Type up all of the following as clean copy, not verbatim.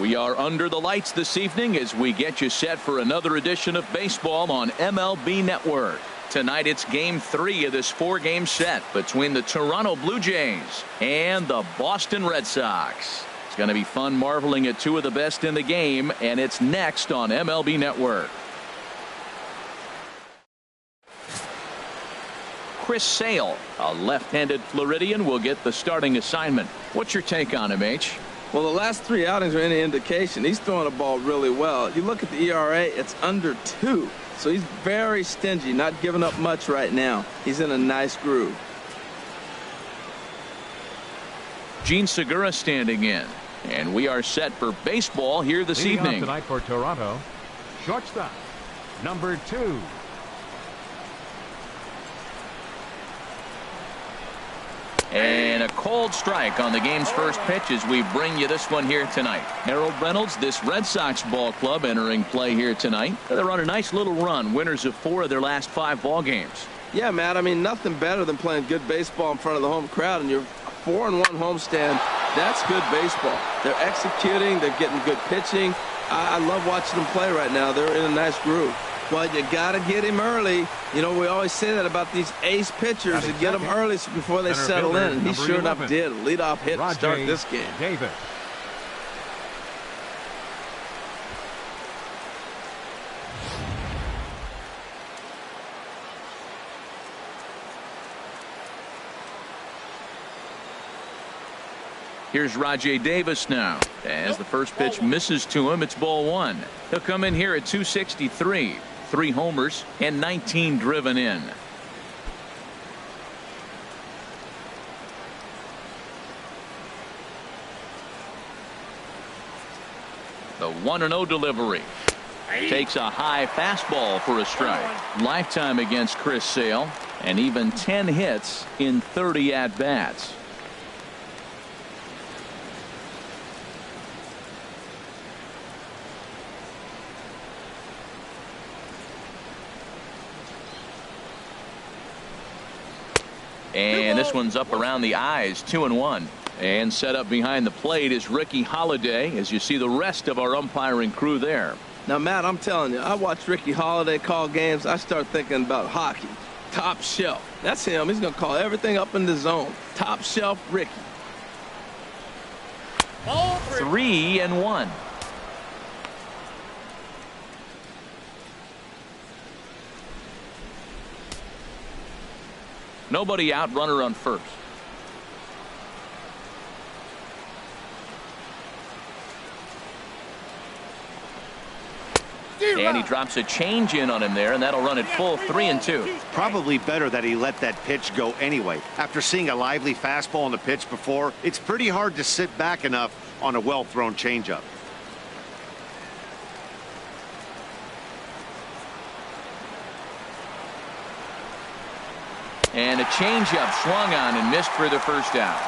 We are under the lights this evening as we get you set for another edition of baseball on MLB Network. Tonight it's game 3 of this 4-game set between the Toronto Blue Jays and the Boston Red Sox. It's going to be fun marveling at 2 of the best in the game, and it's next on MLB Network. Chris Sale, a left-handed Floridian, will get the starting assignment. What's your take on him, H? Well, the last 3 outings are any indication. He's throwing the ball really well. You look at the ERA, it's under 2. So he's very stingy, not giving up much right now. He's in a nice groove. Gene Segura standing in. And we are set for baseball here this evening. Tonight for Toronto, shortstop, number 2. And a cold strike on the game's first pitch as we bring you this one here tonight. Harold Reynolds, this Red Sox ball club entering play here tonight. They're on a nice little run, winners of 4 of their last 5 ball games. Yeah, Matt, I mean, nothing better than playing good baseball in front of the home crowd, and you're 4-1 homestand. That's good baseball. They're executing, they're getting good pitching. I love watching them play right now. They're in a nice groove. Well, you got to get him early. You know, we always say that about these ace pitchers. You get them early before they settle in, and he sure enough did. Leadoff hit to start this game. Davis. Here's Rajay Davis now. As the first pitch misses to him, it's ball 1. He'll come in here at 263. 3 homers and 19 driven in. The 1-0 delivery. Takes a high fastball for a strike. Lifetime against Chris Sale, and even 10 hits in 30 at-bats. And this one's up around the eyes, 2-1. And set up behind the plate is Ricky Holiday, as you see the rest of our umpiring crew there. Now, Matt, I'm telling you, I watch Ricky Holiday call games. I start thinking about hockey. Top shelf. That's him. He's going to call everything up in the zone. Top shelf Ricky. 3-1. Nobody out, runner on first. And he drops a change in on him there, and that'll run it full 3-2. Probably better that he let that pitch go anyway. After seeing a lively fastball on the pitch before, it's pretty hard to sit back enough on a well-thrown changeup. And a changeup swung on and missed for the first out.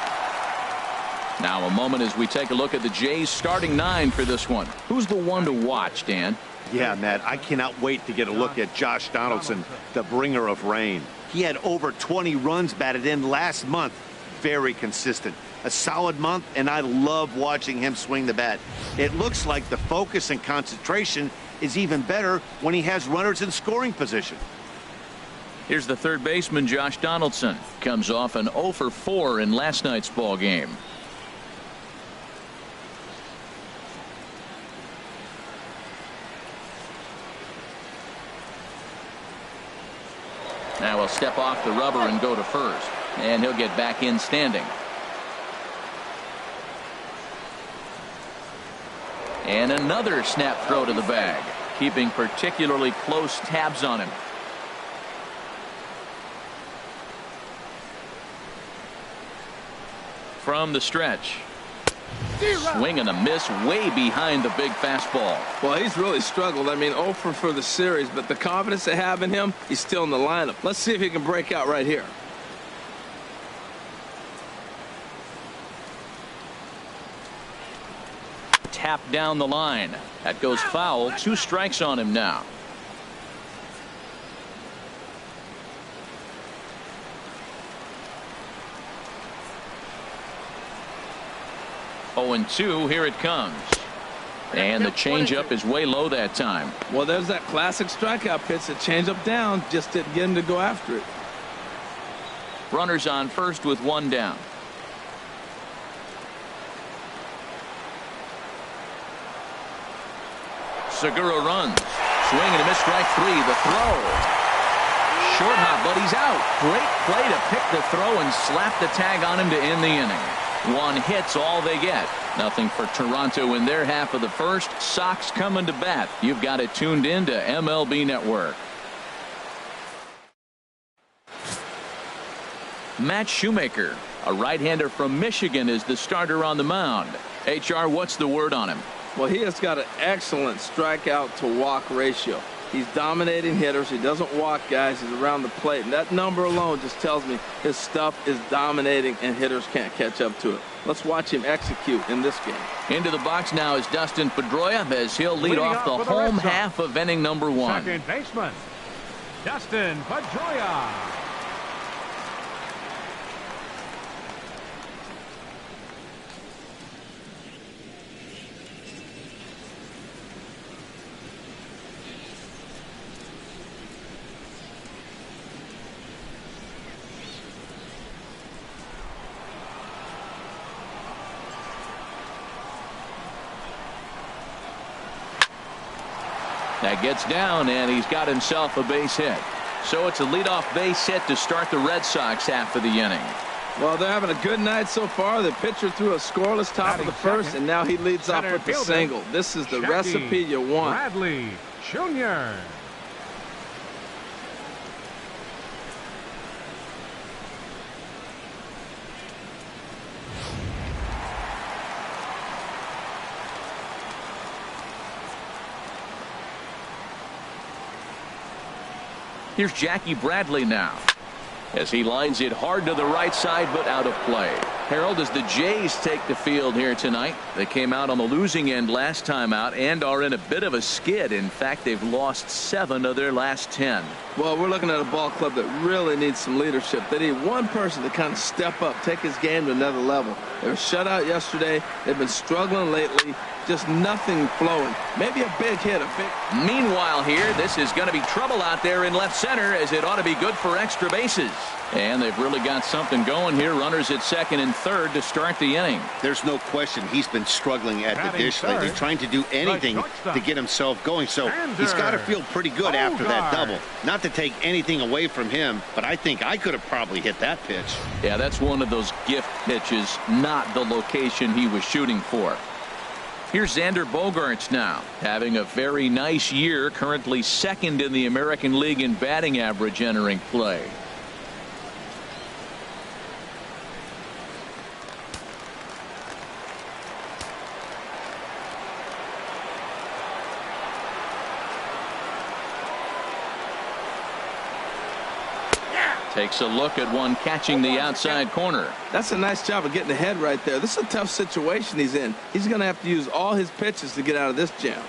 Now a moment as we take a look at the Jays starting 9 for this one. Who's the one to watch, Dan? Yeah, Matt, I cannot wait to get a look at Josh Donaldson, the bringer of rain. He had over 20 runs batted in last month. Very consistent. A solid month, and I love watching him swing the bat. It looks like the focus and concentration is even better when he has runners in scoring position. Here's the third baseman, Josh Donaldson. Comes off an 0 for 4 in last night's ball game. Now he'll step off the rubber and go to first. And he'll get back in standing. And another snap throw to the bag. Keeping particularly close tabs on him. From the stretch. Swing and a miss way behind the big fastball. Well, he's really struggled. I mean, 0 for the series, but the confidence they have in him, he's still in the lineup. Let's see if he can break out right here. Tap down the line. That goes foul. 2 strikes on him now. 0-2. Here it comes. And the changeup is way low that time. Well, there's that classic strikeout pitch. The changeup down, just didn't get him to go after it. Runners on first with one down. Segura runs. Swing and a miss, strike three. The throw. Short hop, but he's out. Great play to pick the throw and slap the tag on him to end the inning. One hit's all they get. Nothing for Toronto in their half of the first. Sox coming to bat. You've got it tuned in to MLB Network. Matt Shoemaker, a right-hander from Michigan, is the starter on the mound. HR, what's the word on him? Well, he has got an excellent strikeout to walk ratio. He's dominating hitters. He doesn't walk guys. He's around the plate. And that number alone just tells me his stuff is dominating and hitters can't catch up to it. Let's watch him execute in this game. Into the box now is Dustin Pedroia as he'll lead off the home half of inning number one. Second baseman, Dustin Pedroia. That gets down, and he's got himself a base hit. So it's a leadoff base hit to start the Red Sox half of the inning. Well, they're having a good night so far. The pitcher threw a scoreless top of the first, and now he leads off with the single. This is the recipe you want. Bradley Jr. Here's Jackie Bradley now as he lines it hard to the right side, but out of play. Harold, as the Jays take the field here tonight, they came out on the losing end last time out and are in a bit of a skid. In fact, they've lost 7 of their last 10. Well, we're looking at a ball club that really needs some leadership. They need one person to kind of step up, take his game to another level. They were shut out yesterday. They've been struggling lately. Just nothing flowing. Maybe a big hit. Meanwhile here, this is going to be trouble out there in left center, as it ought to be good for extra bases. And they've really got something going here. Runners at second and third to start the inning. There's no question he's been struggling at the dish lately, trying to do anything to get himself going. So he's got to feel pretty good after that double. Not to take anything away from him, but I think I could have probably hit that pitch. Yeah, that's one of those gift pitches, not the location he was shooting for. Here's Xander Bogaerts now, having a very nice year, currently second in the American League in batting average entering play. Takes a look at one catching the outside corner. That's a nice job of getting ahead right there. This is a tough situation he's in. He's going to have to use all his pitches to get out of this jam.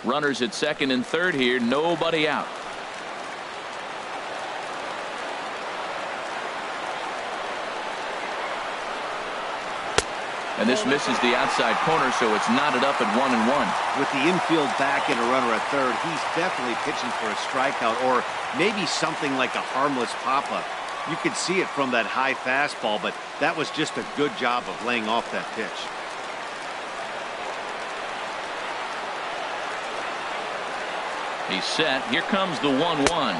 Runners at second and third here. Nobody out. And this misses the outside corner, so it's knotted up at 1-1. With the infield back and a runner at third, he's definitely pitching for a strikeout or maybe something like a harmless pop-up. You could see it from that high fastball, but that was just a good job of laying off that pitch. He's set. Here comes the 1-1.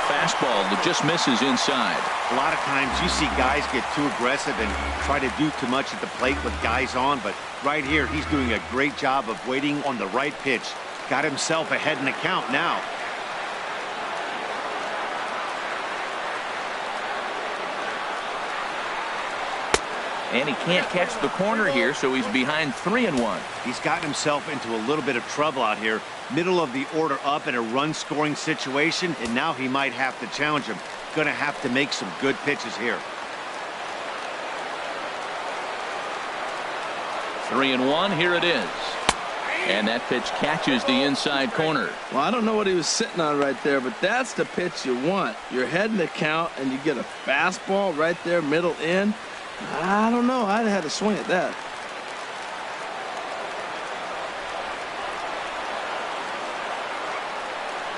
Fastball that just misses inside. A lot of times you see guys get too aggressive and try to do too much at the plate with guys on, but right here he's doing a great job of waiting on the right pitch. Got himself ahead in the count now. And he can't catch the corner here, so he's behind 3-1. He's gotten himself into a little bit of trouble out here. Middle of the order up in a run-scoring situation, and now he might have to challenge him. Going to have to make some good pitches here. 3-1, here it is. And that pitch catches the inside corner. Well, I don't know what he was sitting on right there, but that's the pitch you want. You're heading the count, and you get a fastball right there, middle in. I don't know. I'd have had to swing at that.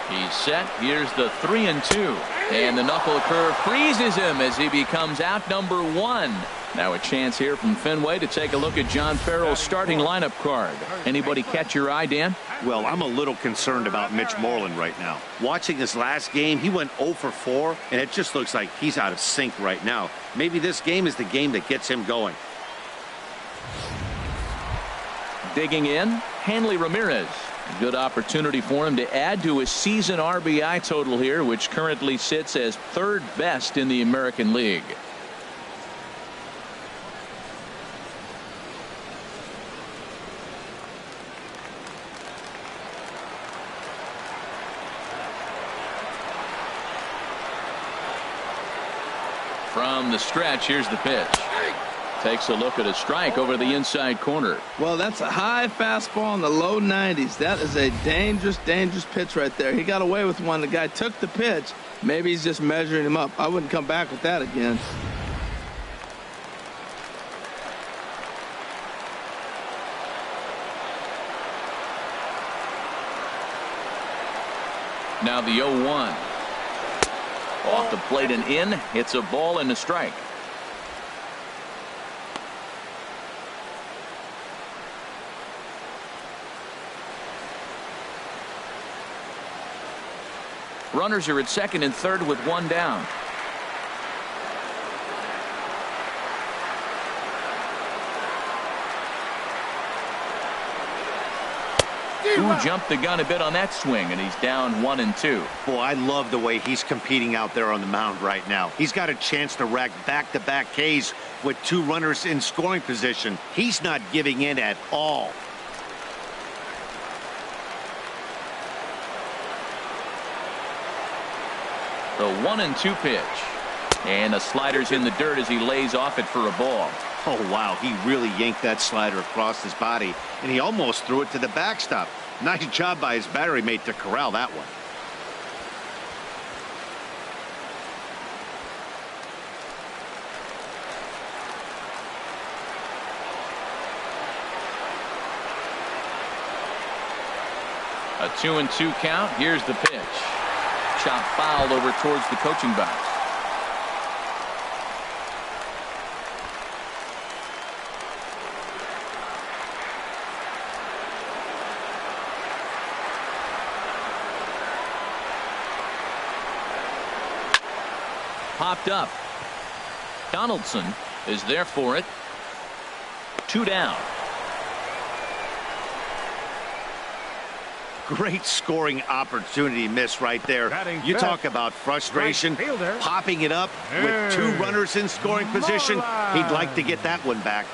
He's set. Here's the 3-2. And the knuckle curve freezes him as he becomes out number 1. Now a chance here from Fenway to take a look at John Farrell's starting lineup card. Anybody catch your eye, Dan? Well, I'm a little concerned about Mitch Moreland right now. Watching his last game, he went 0 for 4, and it just looks like he's out of sync right now. Maybe this game is the game that gets him going. Digging in, Hanley Ramirez. Good opportunity for him to add to his season RBI total here, which currently sits as 3rd best in the American League. From the stretch, here's the pitch. Takes a look at a strike over the inside corner. Well, that's a high fastball in the low 90s. That is a dangerous, dangerous pitch right there. He got away with one. The guy took the pitch. Maybe he's just measuring him up. I wouldn't come back with that again. Now the 0-1. Off the plate and in. It's a ball and a strike. Runners are at second and third with 1 down. Who jumped the gun a bit on that swing, and he's down 1 and 2. Boy, I love the way he's competing out there on the mound right now. He's got a chance to rack back-to-back Ks with 2 runners in scoring position. He's not giving in at all. The 1-2 pitch. And the slider's in the dirt as he lays off it for a ball. Oh, wow. He really yanked that slider across his body, and he almost threw it to the backstop. Nice job by his battery mate to corral that one. A 2-2 count. Here's the pitch. Chop foul over towards the coaching box. Popped up. Donaldson is there for it. 2 down. Great scoring opportunity miss right there. You talk about frustration, popping it up with 2 runners in scoring position. He'd like to get that one back.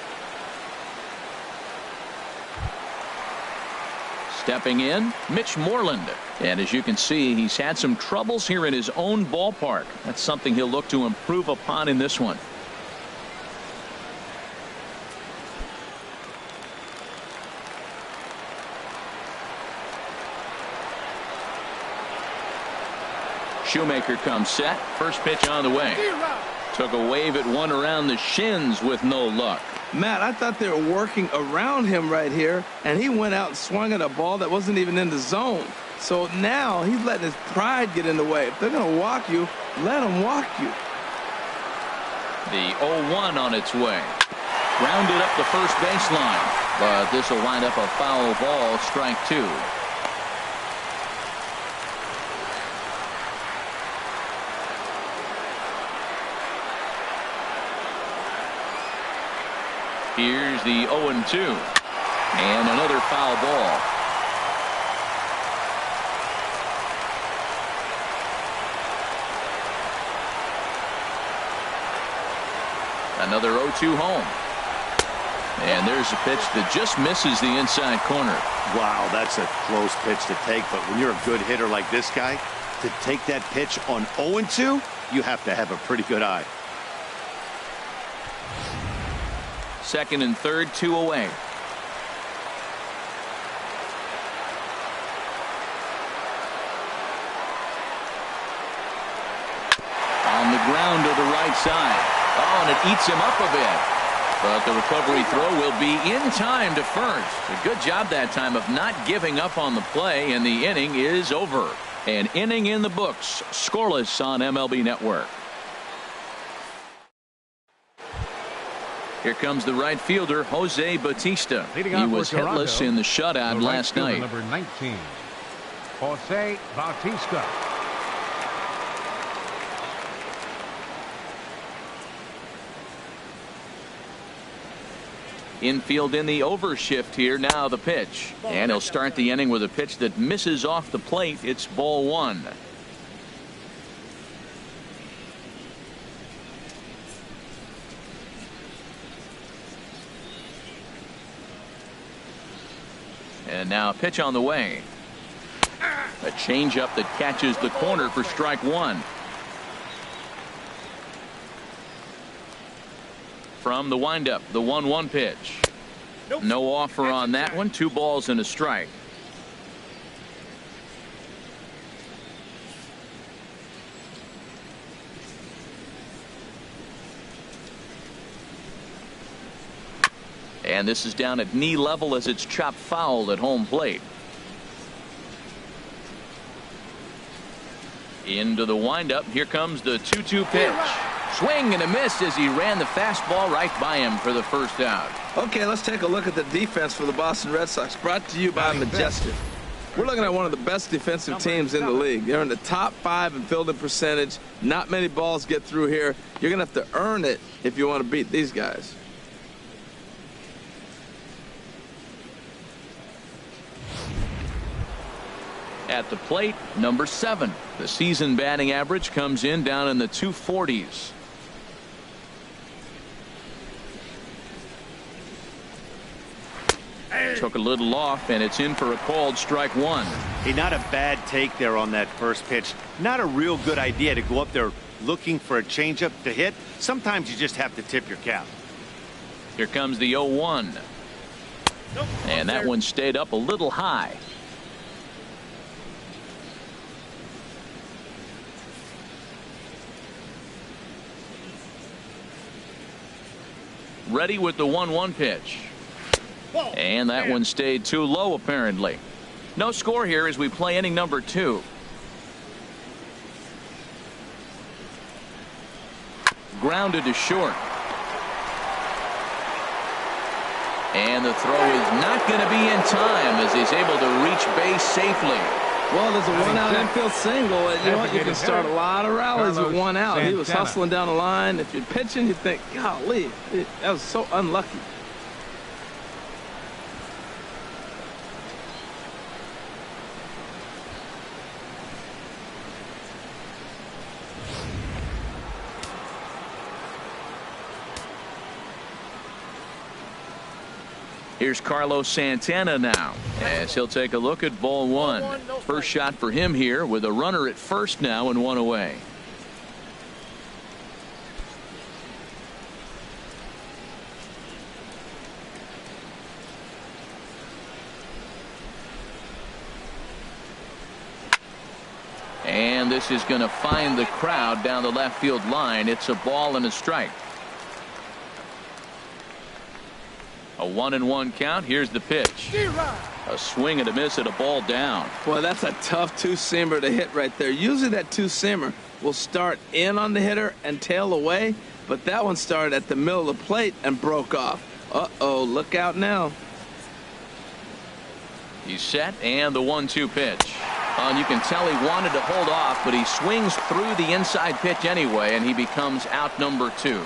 Stepping in, Mitch Moreland. And as you can see, he's had some troubles here in his own ballpark. That's something he'll look to improve upon in this one. Shoemaker comes set. First pitch on the way. Took a wave at one around the shins with no luck. Matt, I thought they were working around him right here, and he went out and swung at a ball that wasn't even in the zone. So now he's letting his pride get in the way. If they're going to walk you, let them walk you. The 0-1 on its way. Grounded up the first baseline, but this will wind up a foul ball, strike 2. Here's the 0-2. And another foul ball. Another 0-2 home. And there's a pitch that just misses the inside corner. Wow, that's a close pitch to take, but when you're a good hitter like this guy, to take that pitch on 0-2, you have to have a pretty good eye. Second and third, 2 away. ground to the right side. Oh, and it eats him up a bit. But the recovery throw will be in time to first. A good job that time of not giving up on the play, and the inning is over. An inning in the books, scoreless on MLB Network. Here comes the right fielder, Jose Bautista. He was hitless in the shutout last night. Number 19, Jose Bautista. Infield in the overshift here. Now the pitch. And he'll start the inning with a pitch that misses off the plate. It's ball one. And now a pitch on the way. A changeup that catches the corner for strike one. From the windup, the 1-1 pitch. No offer on that one. 2 balls and a strike. And this is down at knee level as it's chopped foul at home plate. Into the windup. Here comes the 2-2 pitch. Swing and a miss as he ran the fastball right by him for the first out. Okay, let's take a look at the defense for the Boston Red Sox, brought to you by Majestic. We're looking at one of the best defensive teams in the league. They're in the top 5 in fielding percentage. Not many balls get through here. You're going to have to earn it if you want to beat these guys. At the plate, number 7. The season batting average comes in down in the 240s. Took a little off, and it's in for a called strike one. Hey, not a bad take there on that first pitch. Not a real good idea to go up there looking for a changeup to hit. Sometimes you just have to tip your cap. Here comes the 0-1. And that one stayed up a little high. Ready with the 1-1 pitch. And that one stayed too low, apparently. No score here as we play inning number 2. Grounded to short. And the throw is not going to be in time as he's able to reach base safely. Well, there's a 1-out infield single, and you know what? You can start a lot of rallies with 1 out. He was hustling down the line. If you're pitching, you think, golly, that was so unlucky. Here's Carlos Santana now as he'll take a look at ball one. First shot for him here with a runner at first now and 1 away. And this is going to find the crowd down the left field line. It's a ball and a strike. A 1-1 count. Here's the pitch. A swing and a miss at a ball down. Boy, that's a tough 2-seamer to hit right there. Usually that 2-seamer will start in on the hitter and tail away, but that one started at the middle of the plate and broke off. Uh-oh, look out now. He's set, and the 1-2 pitch. And you can tell he wanted to hold off, but he swings through the inside pitch anyway, and he becomes out number 2.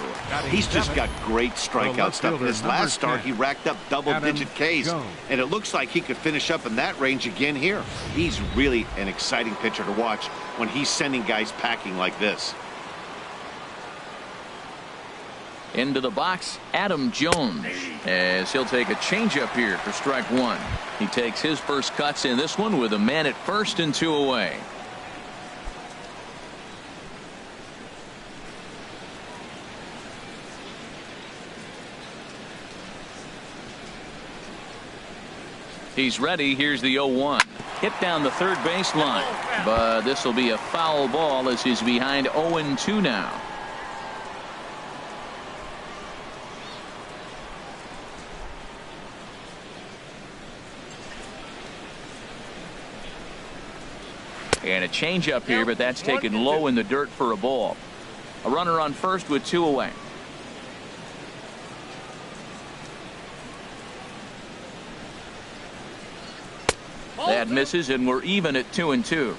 He's just got great strikeout stuff. His last start, he racked up double-digit Ks, and it looks like he could finish up in that range again here. He's really an exciting pitcher to watch when he's sending guys packing like this. Into the box, Adam Jones, as he'll take a changeup here for strike one. He takes his first cuts in this one with a man at first and 2 away. He's ready. Here's the 0-1. Hit down the third baseline, but this will be a foul ball as he's behind 0-2 now. And a changeup here, but that's taken low in the dirt for a ball. A runner on first with 2 away. That misses, and we're even at 2-2.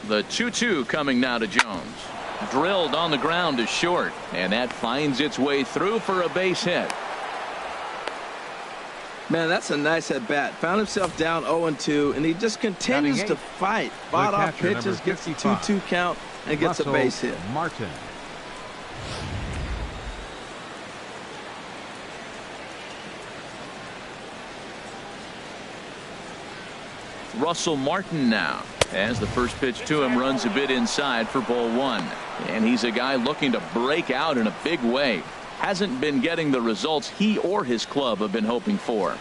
The 2-2 coming now to Jones. Drilled on the ground to short, and that finds its way through for a base hit. Man, that's a nice at bat. Found himself down 0-2, and he just continues to fight. Fought off pitches, gets the 2-2 count, and gets a base hit. Martin. Russell Martin now, as the first pitch to him runs a bit inside for ball 1. And he's a guy looking to break out in a big way. Hasn't been getting the results he or his club have been hoping for.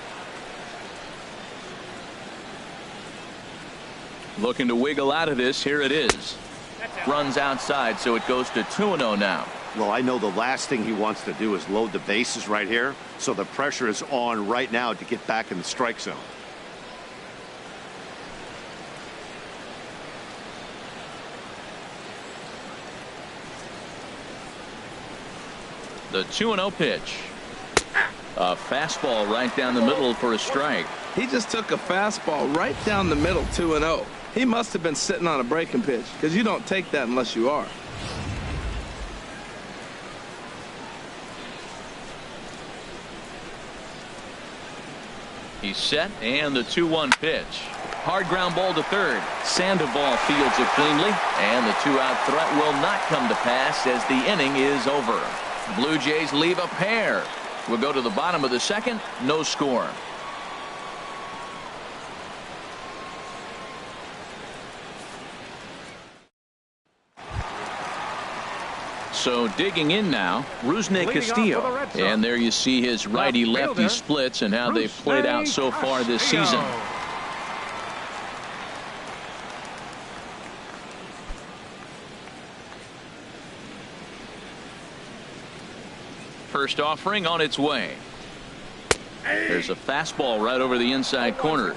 Looking to wiggle out of this. Here it is. Runs outside, so it goes to 2-0 now. Well, I know the last thing he wants to do is load the bases right here, so the pressure is on right now to get back in the strike zone. The 2-0 pitch. A fastball right down the middle for a strike. He just took a fastball right down the middle, 2-0. He must have been sitting on a breaking pitch, because you don't take that unless you are. He's set, and the 2-1 pitch. Hard ground ball to third. Sandoval fields it cleanly, and the 2-out threat will not come to pass as the inning is over. Blue Jays leave a pair. We'll go to the bottom of the second. No score. So digging in now, Rusney Castillo. And there you see his righty-lefty splits and how they've played out so far this season. First offering on its way. There's a fastball right over the inside corner.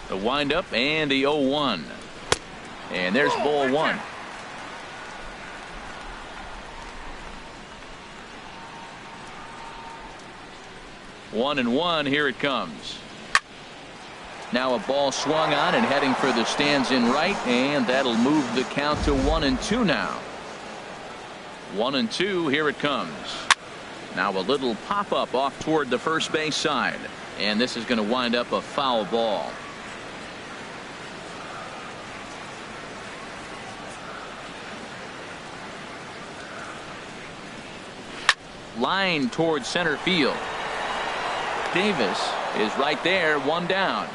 The windup and the 0-1. And there's ball 1. One and one. Here it comes. Now a ball swung on and heading for the stands in right, and that'll move the count to 1-2 now. 1-2. Here it comes. Now a little pop up off toward the first base side, and this is going to wind up a foul ball. Line towards center field. Davis is right there, 1 down.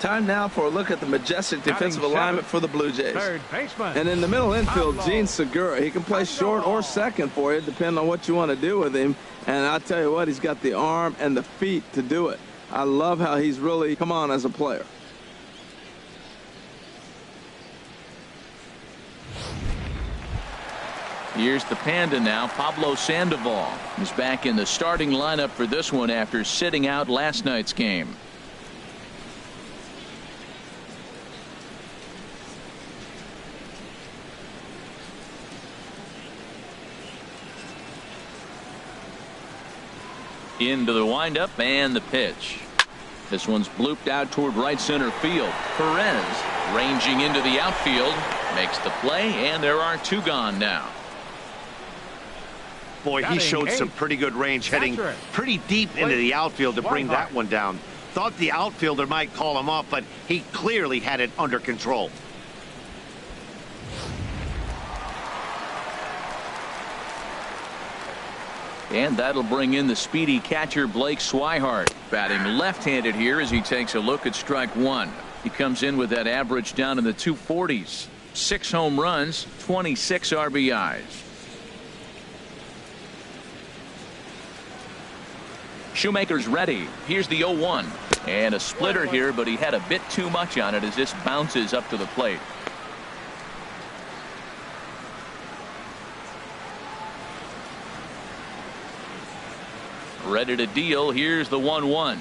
Time now for a look at the majestic defensive alignment for the Blue Jays. Third baseman. And in the middle infield, Gene Segura. He can play short or second for you, depending on what you want to do with him. And I'll tell you what, he's got the arm and the feet to do it. I love how he's really come on as a player. Here's the Panda now. Pablo Sandoval is back in the starting lineup for this one after sitting out last night's game. Into the windup and the pitch. This one's blooped out toward right center field. Perez ranging into the outfield makes the play, and there are 2 gone now. Boy, he showed some pretty good range, heading pretty deep into the outfield to bring that one down. Thought the outfielder might call him off, but he clearly had it under control. And that'll bring in the speedy catcher Blake Swihart, batting left-handed here as he takes a look at strike 1. He comes in with that average down in the 240s. 6 home runs, 26 RBIs. Shoemaker's ready. Here's the 0-1. And a splitter here, but he had a bit too much on it as this bounces up to the plate. Ready to deal. Here's the 1-1.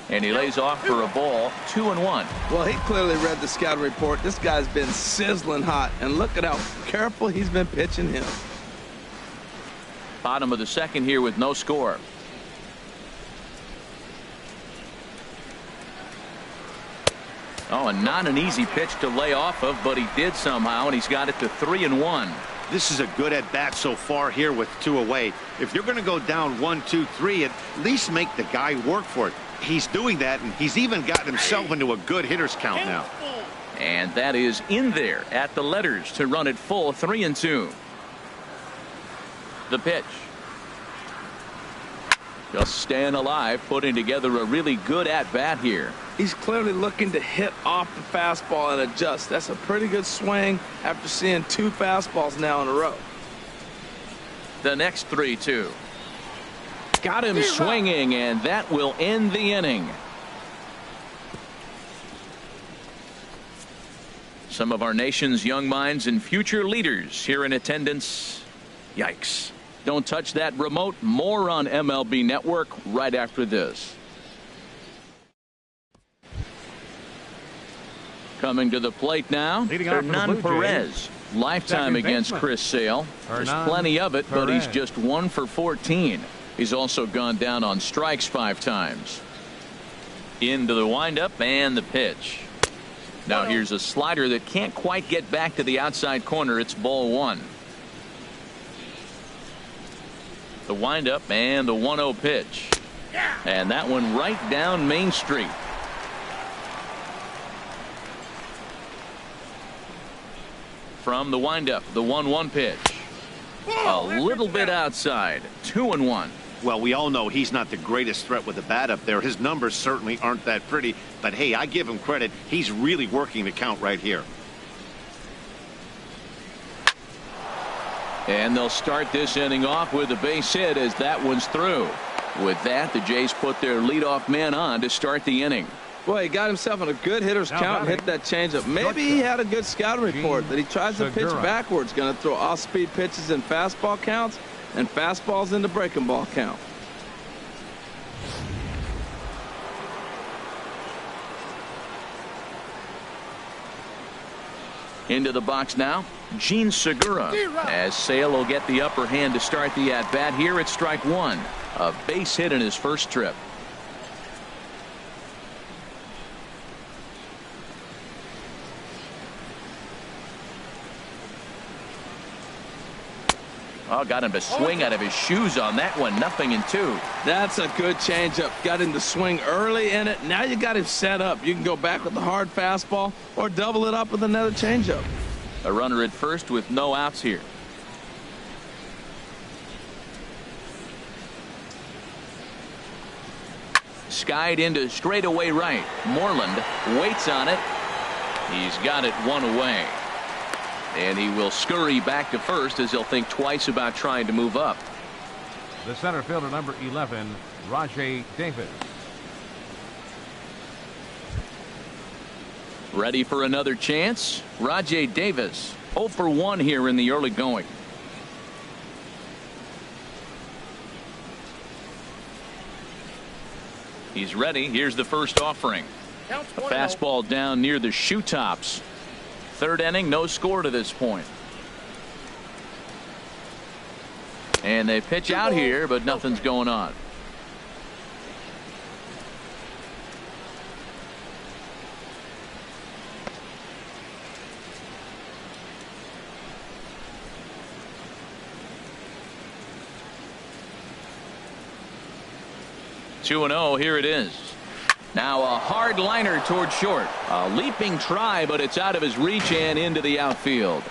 And he lays off for a ball. 2-1. Well, he clearly read the scouting report. This guy's been sizzling hot. And look at how careful he's been pitching him. Bottom of the second here with no score. Oh, and not an easy pitch to lay off of, but he did somehow, and he's got it to 3-1. This is a good at-bat so far here with 2 away. If you're going to go down 1, 2, 3, at least make the guy work for it. He's doing that, and he's even gotten himself into a good hitter's count now. And that is in there at the letters to run it full. 3-2. The pitch. Just staying alive, putting together a really good at-bat here. He's clearly looking to hit off the fastball and adjust. That's a pretty good swing after seeing 2 fastballs now in a row. The next 3-2. Got him swinging, and that will end the inning. Some of our nation's young minds and future leaders here in attendance. Yikes. Don't touch that remote. More on MLB Network right after this. Coming to the plate now, Hernan Perez. Lifetime against Chris Sale. There's plenty of it, but he's just 1 for 14. He's also gone down on strikes 5 times. Into the windup and the pitch. Now here's a slider that can't quite get back to the outside corner. It's ball 1. The windup and the 1-0 pitch. And that one right down Main Street. From the windup, the 1-1 pitch. A little bit outside. 2-1. Well, we all know he's not the greatest threat with the bat up there. His numbers certainly aren't that pretty. But, hey, I give him credit. He's really working the count right here. And they'll start this inning off with a base hit as that one's through. With that, the Jays put their leadoff man on to start the inning. Well, he got himself in a good hitter's count and hit that changeup. Maybe he had a good scouting report that he tries to pitch backwards. Going to throw off-speed pitches in fastball counts and fastballs into breaking ball count. Into the box now, Gene Segura. As Sale will get the upper hand to start the at-bat here at strike 1. A base hit in his first trip. Oh, got him to swing out of his shoes on that one. 0-2. That's a good changeup. Got him to swing early in it. Now you got him set up. You can go back with the hard fastball or double it up with another changeup. A runner at first with no outs here. Skied into straightaway right. Moreland waits on it. He's got it 1 away. And he will scurry back to first as he'll think twice about trying to move up. The center fielder, number 11, Rajay Davis. Ready for another chance? Rajay Davis 0 for 1 here in the early going. He's ready. Here's the first offering. A fastball down near the shoe tops. Third inning, no score to this point. And they pitch out here, but nothing's going on. Two and 0. Here it is. Now a hard liner toward short. A leaping try, but it's out of his reach and into the outfield.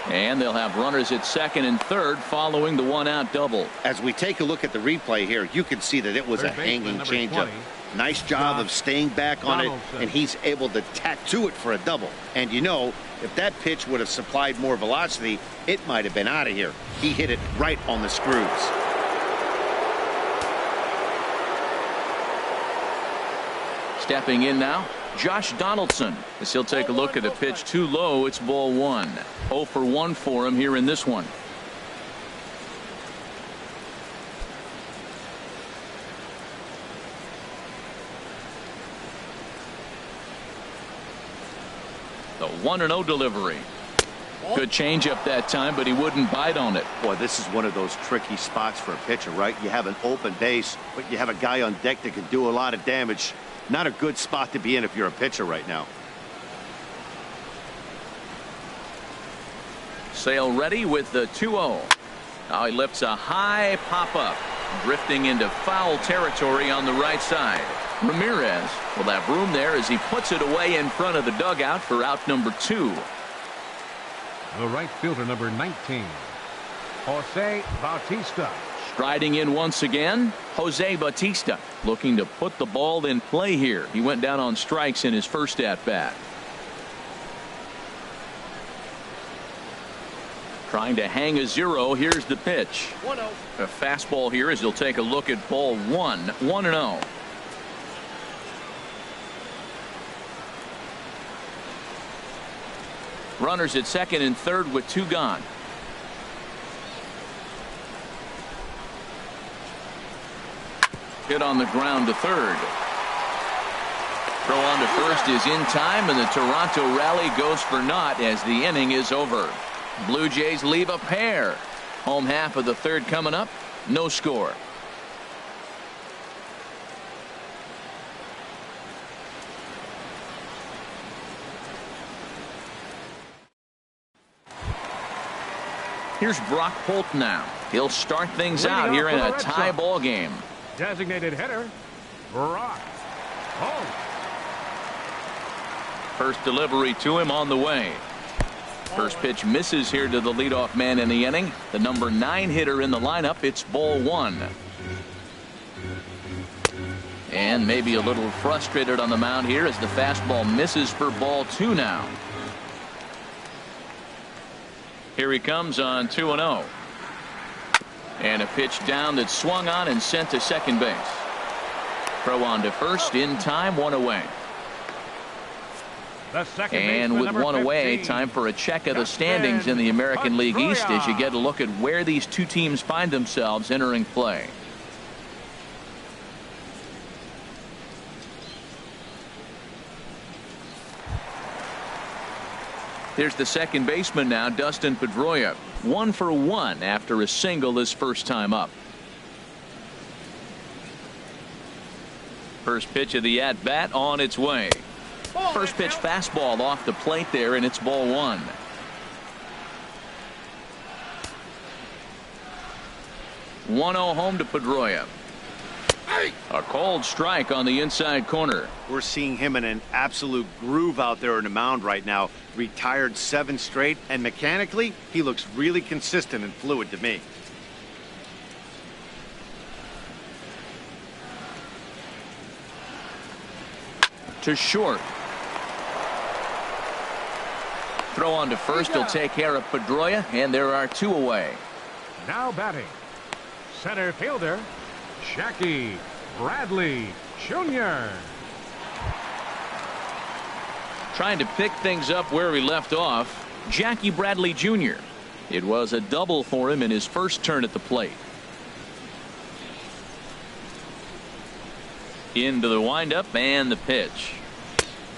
And they'll have runners at second and third following the 1-out double. As we take a look at the replay here, you can see that it was a hanging changeup. Nice job of staying back on it, and he's able to tattoo it for a double. And you know, if that pitch would have supplied more velocity, it might have been out of here. He hit it right on the screws. Stepping in now, Josh Donaldson, as he'll take a look at a pitch too low. It's ball 1. 0 for 1 for him here in this one. The 1-0 delivery. Good changeup that time, but he wouldn't bite on it. Boy, this is one of those tricky spots for a pitcher, right? You have an open base, but you have a guy on deck that can do a lot of damage. Not a good spot to be in if you're a pitcher right now. Sale ready with the 2-0. Now he lifts a high pop-up, drifting into foul territory on the right side. Ramirez will have room there as he puts it away in front of the dugout for out number 2. The right fielder, number 19, Jose Bautista. Striding in once again, Jose Bautista, looking to put the ball in play here. He went down on strikes in his first at-bat. Trying to hang a 0. Here's the pitch. 1-0. A fastball here as he'll take a look at ball 1. 1-0. Runners at second and third with 2 gone. Hit on the ground to third. Throw on to first is in time, and the Toronto rally goes for naught as the inning is over. Blue Jays leave a pair. Home half of the third coming up. No score. Here's Brock Holt now. He'll start things out here in a tie ball game. Designated hitter, Brock Holt. First delivery to him on the way. First pitch misses here to the leadoff man in the inning. The number 9 hitter in the lineup. It's ball 1. And maybe a little frustrated on the mound here as the fastball misses for ball 2 now. Here he comes on 2-0. And a pitch down that swung on and sent to second base. Throw on to first in time, 1 away. And with 1 away, time for a check of the standings in the American League East as you get a look at where these two teams find themselves entering play. Here's the second baseman now, Dustin Pedroia. 1 for 1 after a single his first time up. First pitch of the at-bat on its way. First pitch fastball off the plate there, and it's ball 1. One 1-0 home to Pedroia. A cold strike on the inside corner. We're seeing him in an absolute groove out there on the mound right now. Retired 7 straight, and mechanically, he looks really consistent and fluid to me. To short. Throw on to first. He'll take care of Pedroia, and there are 2 away. Now batting, center fielder, Jackie Bradley Jr. Trying to pick things up where he left off, Jackie Bradley Jr. It was a double for him in his first turn at the plate. Into the windup and the pitch.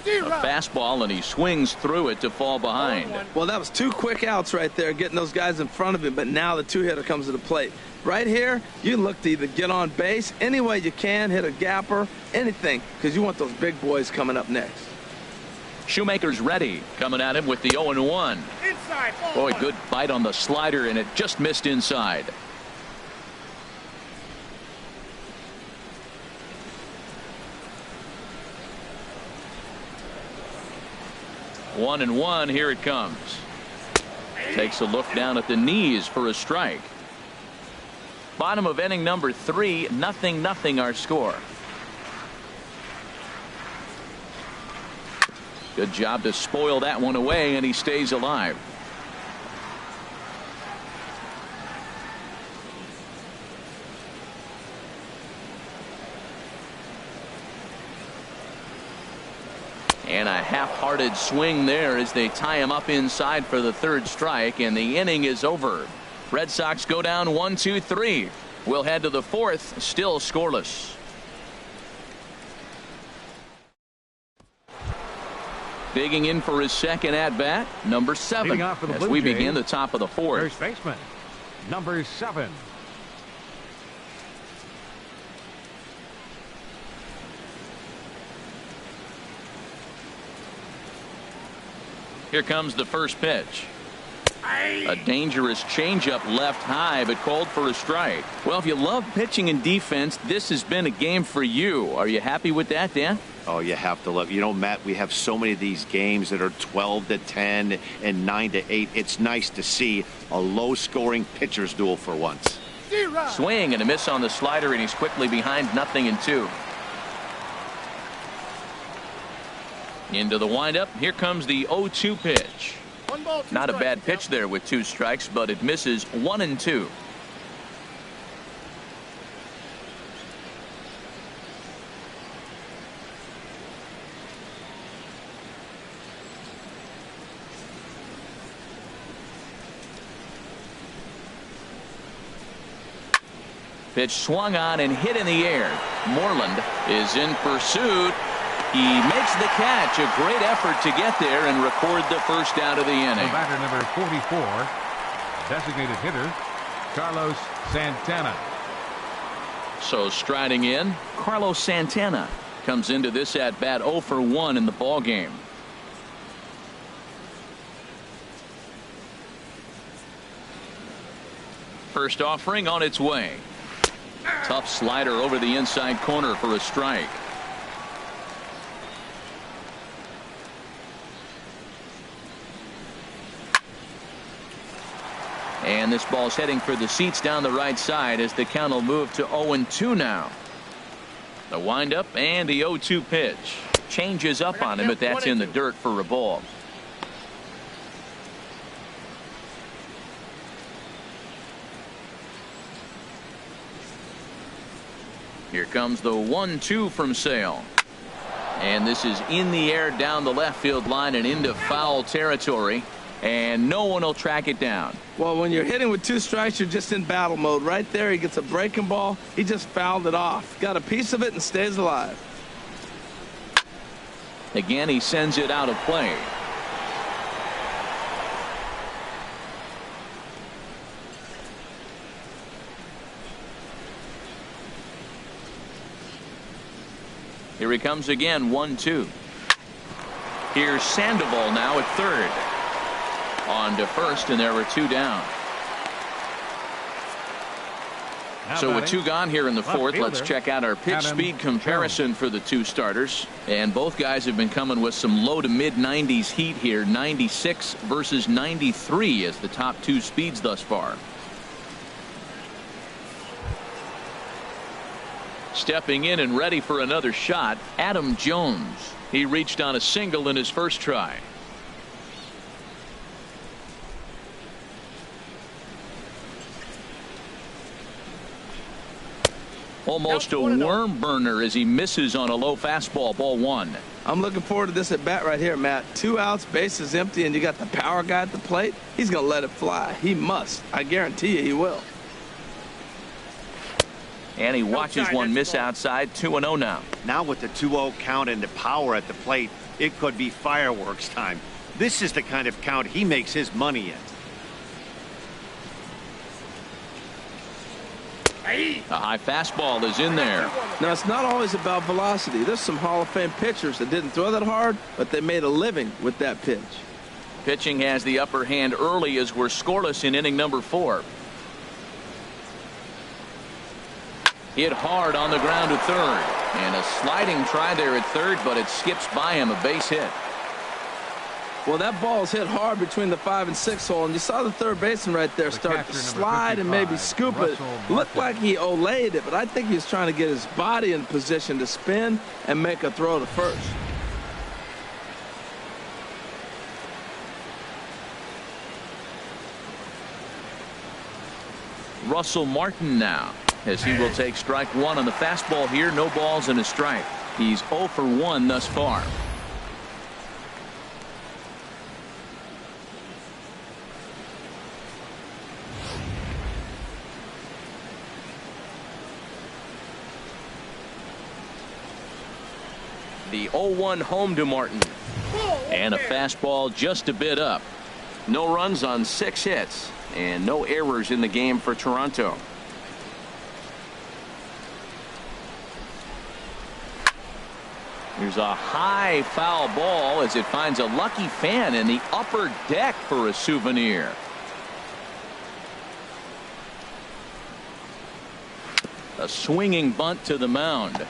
A fastball, and he swings through it to fall behind. Well, that was 2 quick outs right there, getting those guys in front of him, but now the 2-hitter comes to the plate. Right here, you look to either get on base any way you can, hit a gapper, anything, because you want those big boys coming up next. Shoemaker's ready, coming at him with the 0-1. Boy, good bite on the slider, and it just missed inside. One and 1. Here it comes. Takes a look down at the knees for a strike. Bottom of inning number 3. 0-0 our score. Good job to spoil that one away, and he stays alive. And a half-hearted swing there as they tie him up inside for the third strike, and the inning is over. Red Sox go down 1-2-3. We'll head to the fourth, still scoreless. Digging in for his second at-bat, number 7, as we begin the top of the fourth. First baseman, number 7. Here comes the first pitch. A dangerous changeup left high, but called for a strike. Well, if you love pitching and defense, this has been a game for you. Are you happy with that, Dan? Oh, you have to love. You know, Matt, we have so many of these games that are 12-10 and 9-8. It's nice to see a low-scoring pitcher's duel for once. Swing and a miss on the slider, and he's quickly behind 0-2. Into the windup. Here comes the 0-2 pitch. Not a bad pitch there with 2 strikes, but it misses 1-2. Pitch swung on and hit in the air. Moreland is in pursuit. He makes the catch. A great effort to get there and record the first out of the inning. The batter, number 44, designated hitter, Carlos Santana. So striding in, Carlos Santana comes into this at bat 0 for 1 in the ball game. First offering on its way. Tough slider over the inside corner for a strike. And this ball's heading for the seats down the right side as the count will move to 0-2 now. The windup and the 0-2 pitch. Changes up on him, but that's in the dirt for a ball. Here comes the 1-2 from Sale. And this is in the air down the left field line and into foul territory. And no one will track it down. Well, when you're hitting with 2 strikes, you're just in battle mode. Right there, he gets a breaking ball. He just fouled it off. Got a piece of it and stays alive. Again, he sends it out of play. Here he comes again, 1-2. Here's Sandoval now at third. On to first, and there were 2 down. So with 2 gone here in the fourth, let's check out our pitch speed comparison for the 2 starters. And both guys have been coming with some low to mid 90s heat here. 96 versus 93 as the top 2 speeds thus far. Stepping in and ready for another shot, Adam Jones. He reached on a single in his first try. Almost a worm burner as he misses on a low fastball, ball 1. I'm looking forward to this at bat right here, Matt. 2 outs, bases empty, and you got the power guy at the plate. He's going to let it fly. He must. I guarantee you he will. And he watches one miss outside. 2-0 now. Now with the 2-0 count and the power at the plate, it could be fireworks time. This is the kind of count he makes his money in. A high fastball is in there. Now, it's not always about velocity. There's some Hall of Fame pitchers that didn't throw that hard, but they made a living with that pitch. Pitching has the upper hand early as we're scoreless in inning number 4. Hit hard on the ground to third. And a sliding try there at third, but it skips by him, a base hit. Well, that ball's hit hard between the 5 and 6 hole, and you saw the third baseman right there start to slide and maybe scoop it. Looked like he olayed it, but I think he was trying to get his body in position to spin and make a throw to first. Russell Martin now, as he will take strike 1 on the fastball here. No balls and a strike. He's 0 for 1 thus far. The 0-1 home to Martin. And a fastball just a bit up. No runs on 6 hits and no errors in the game for Toronto. Here's a high foul ball as it finds a lucky fan in the upper deck for a souvenir. A swinging bunt to the mound.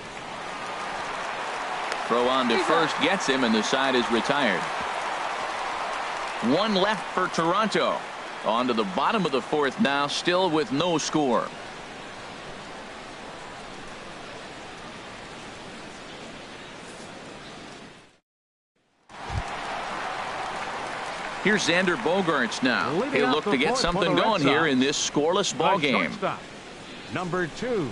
Throw on to first gets him, and the side is retired. 1 left for Toronto. On to the bottom of the 4th now, still with no score. Here's Xander Bogaerts now. He'll look to get something going here in this scoreless ball game. Number 2.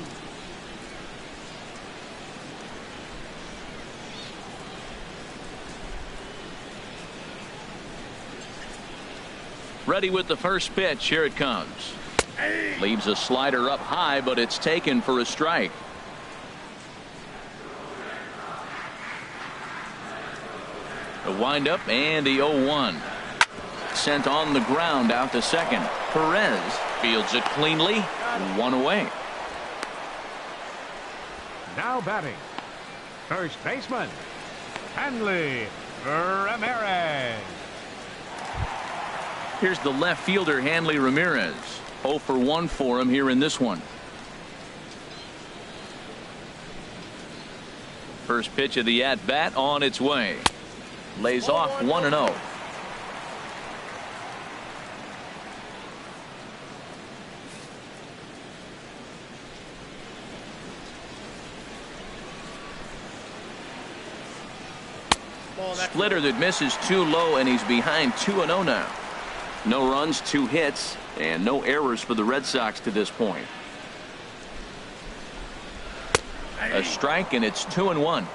Ready with the first pitch. Here it comes. Leaves a slider up high, but it's taken for a strike. The windup and the 0-1. Sent on the ground out to second. Perez fields it cleanly. 1 away. Now batting, first baseman, Hanley Ramirez. Here's the left fielder, Hanley Ramirez. 0 for 1 for him here in this one. First pitch of the at-bat on its way. Lays off 1-0. Splitter that misses too low, and he's behind 2-0 now. No runs, 2 hits, and no errors for the Red Sox to this point. A strike, and it's 2-1.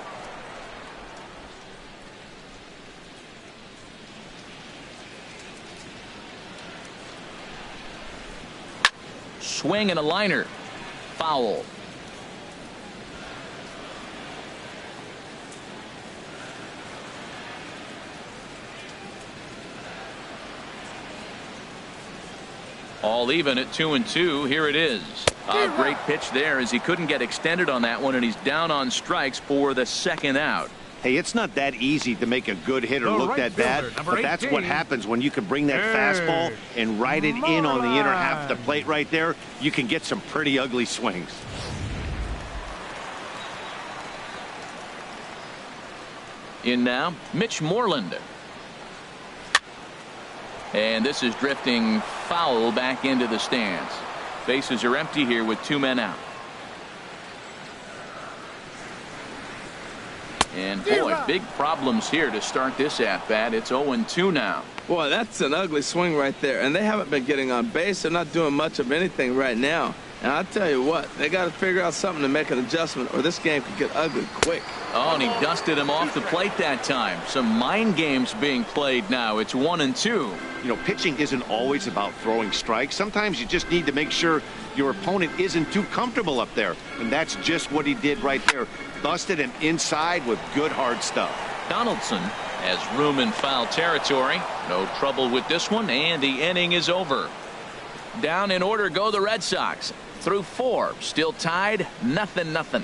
Swing and a liner. Foul. All even at 2-2. Here it is. A great pitch there as he couldn't get extended on that one, and he's down on strikes for the 2nd out. Hey, it's not that easy to make a good hitter look that bad, but that's what happens when you can bring that fastball and ride it in on the inner half of the plate right there. You can get some pretty ugly swings. In now, Mitch Moreland. And this is drifting foul back into the stands. Bases are empty here with 2 men out. And boy, big problems here to start this at-bat. It's 0-2 now. Boy, that's an ugly swing right there. And they haven't been getting on base. They're not doing much of anything right now. And I'll tell you what, they got to figure out something to make an adjustment, or this game could get ugly quick. Oh, and he dusted him off the plate that time. Some mind games being played now. It's 1-2. You know, pitching isn't always about throwing strikes. Sometimes you just need to make sure your opponent isn't too comfortable up there. And that's just what he did right there. Busted him inside with good hard stuff. Donaldson has room in foul territory. No trouble with this one, and the inning is over. Down in order go the Red Sox. Through 4, still tied, 0-0.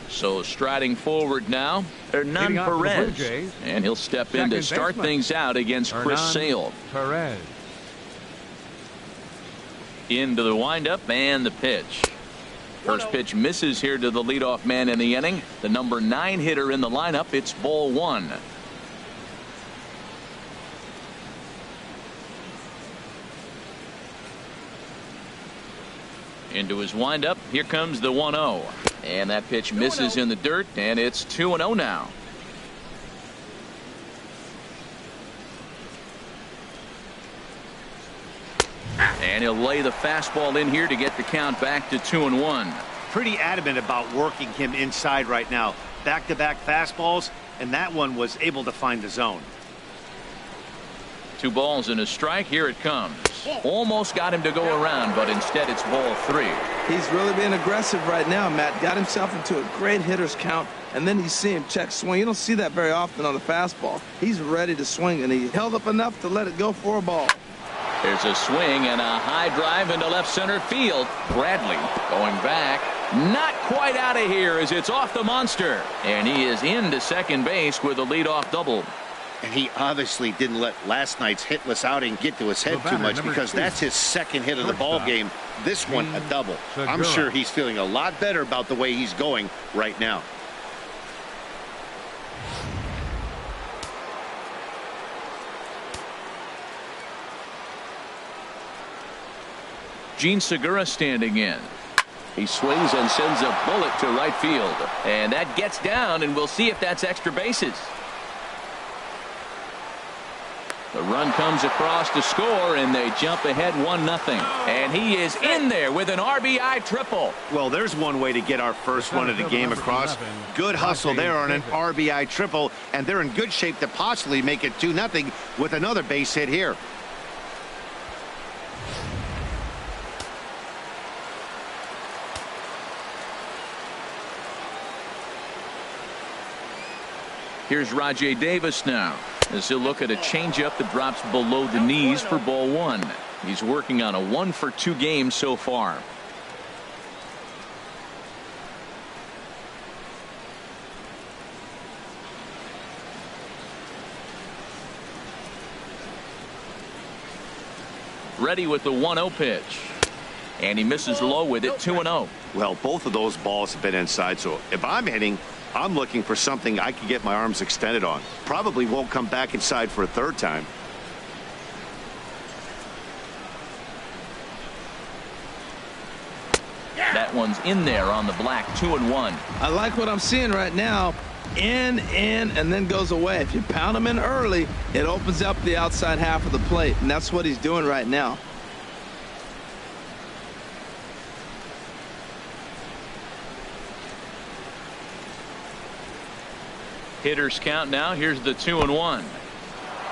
So striding forward now, Hernan Perez, and he'll step in to start things out against Chris Sale. Perez. Into the windup and the pitch. First pitch misses here to the leadoff man in the inning. The number 9 hitter in the lineup. It's ball 1. Into his windup. Here comes the 1-0. And that pitch misses in the dirt, and it's 2-0 now. And he'll lay the fastball in here to get the count back to 2-1. Pretty adamant about working him inside right now. Back-to-back fastballs, and that one was able to find the zone. 2 balls and a strike. Here it comes. Almost got him to go around, but instead it's ball 3. He's really being aggressive right now, Matt. Got himself into a great hitter's count, and then you see him check swing. You don't see that very often on the fastball. He's ready to swing, and he held up enough to let it go for a ball. There's a swing and a high drive into left center field. Bradley going back. Not quite out of here as it's off the monster. And he is into second base with a leadoff double. And he obviously didn't let last night's hitless outing get to his head too much, because that's his second hit of the ball game. This one a double. I'm sure he's feeling a lot better about the way he's going right now. Gene Segura standing in. He swings and sends a bullet to right field. And that gets down, and we'll see if that's extra bases. The run comes across to score, and they jump ahead 1-0. And he is in there with an RBI triple. Well, there's one way to get our first run of the game across. Good hustle there on an RBI triple, and they're in good shape to possibly make it 2-0 with another base hit here. Here's Rajay Davis now, as he'll look at a changeup that drops below the knees for ball 1. He's working on a 1-for-2 game so far. Ready with the 1-0 pitch. And he misses low with it, 2-0. Well, both of those balls have been inside, so if I'm hitting, I'm looking for something I can get my arms extended on. Probably won't come back inside for a third time. That one's in there on the black, 2-1. I like what I'm seeing right now. In, and then goes away. If you pound him in early, it opens up the outside half of the plate, and that's what he's doing right now. Hitters count now. Here's the 2-1.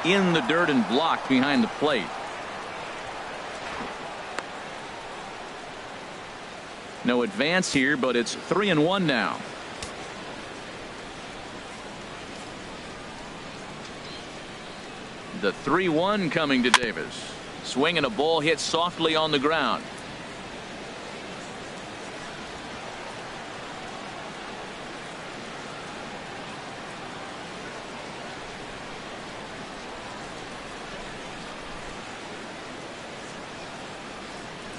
In the dirt and blocked behind the plate. No advance here, but it's 3-1 now. The 3-1 coming to Davis. Swinging a ball hit softly on the ground.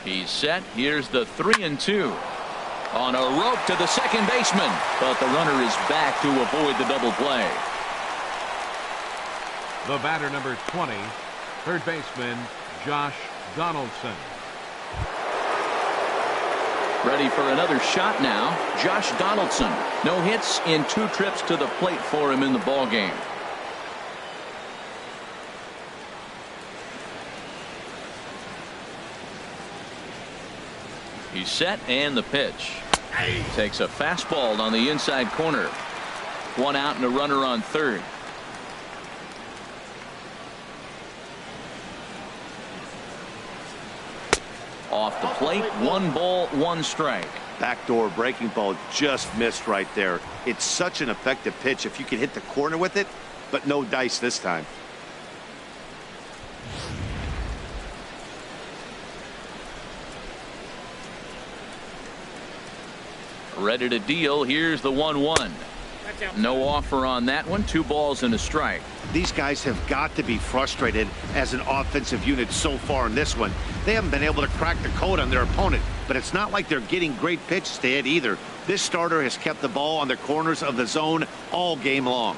He's set. Here's the 3-2. On a rope to the second baseman, but the runner is back to avoid the double play. The batter, number 20, third baseman Josh Donaldson. Ready for another shot now. Josh Donaldson. No hits in 2 trips to the plate for him in the ball game. He's set, and the pitch. Takes a fastball on the inside corner. 1 out and a runner on third. Off the plate, 1 ball, 1 strike. Backdoor breaking ball just missed right there. It's such an effective pitch if you can hit the corner with it, but no dice this time. Ready to deal. Here's the 1-1. No offer on that one. 2 balls and a strike. These guys have got to be frustrated as an offensive unit so far in this one. They haven't been able to crack the code on their opponent, but it's not like they're getting great pitches to hit either. This starter has kept the ball on the corners of the zone all game long.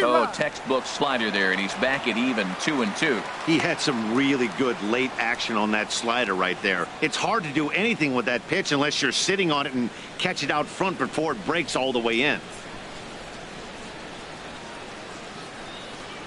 Oh, textbook slider there, and he's back at even 2-2. He had some really good late action on that slider right there. It's hard to do anything with that pitch unless you're sitting on it and catch it out front before it breaks all the way in.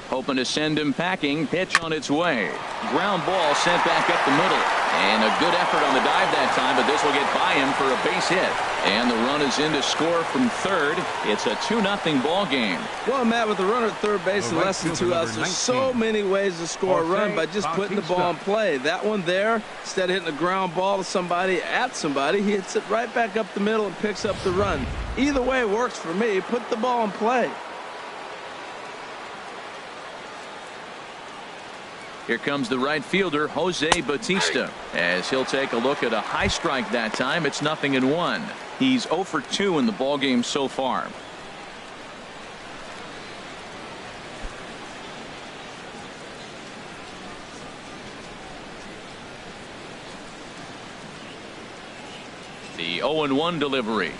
Hoping to send him packing. Pitch on its way. Ground ball sent back up the middle. And a good effort on the dive that time, but this will get by him for a base hit. And the run is in to score from third. It's a 2-0 ball game. Well, Matt, with the runner at third base and less than 2 outs, there's so many ways to score a run by just putting the ball in play. That one there, instead of hitting a ground ball to somebody, he hits it right back up the middle and picks up the run. Either way works for me. Put the ball in play. Here comes the right fielder, Jose Bautista, as he'll take a look at a high strike that time. It's 0-1. He's 0 for 2 in the ball game so far. The 0-1 delivery.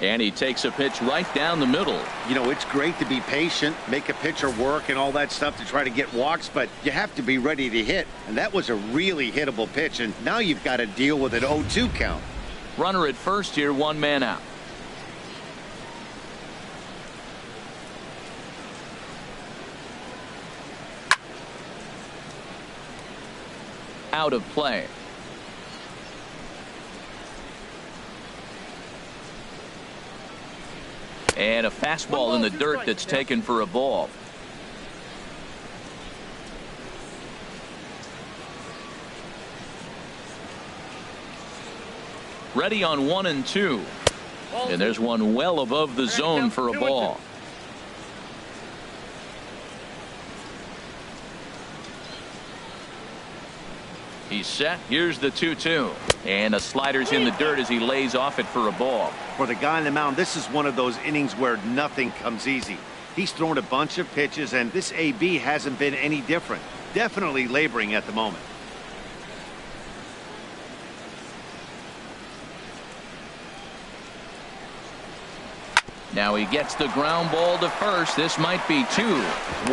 And he takes a pitch right down the middle. You know, it's great to be patient, make a pitcher work and all that stuff to try to get walks, but you have to be ready to hit. And that was a really hittable pitch, and now you've got to deal with an 0-2 count. Runner at first here, 1 man out. Out of play. And a fastball in the dirt that's taken for a ball. Ready on 1 and 2. And there's one well above the zone for a ball. He's set. Here's the 2-2. And a slider's in the dirt as he lays off it for a ball. For the guy on the mound, this is one of those innings where nothing comes easy. He's thrown a bunch of pitches, and this AB hasn't been any different. Definitely laboring at the moment. Now he gets the ground ball to first. This might be 2.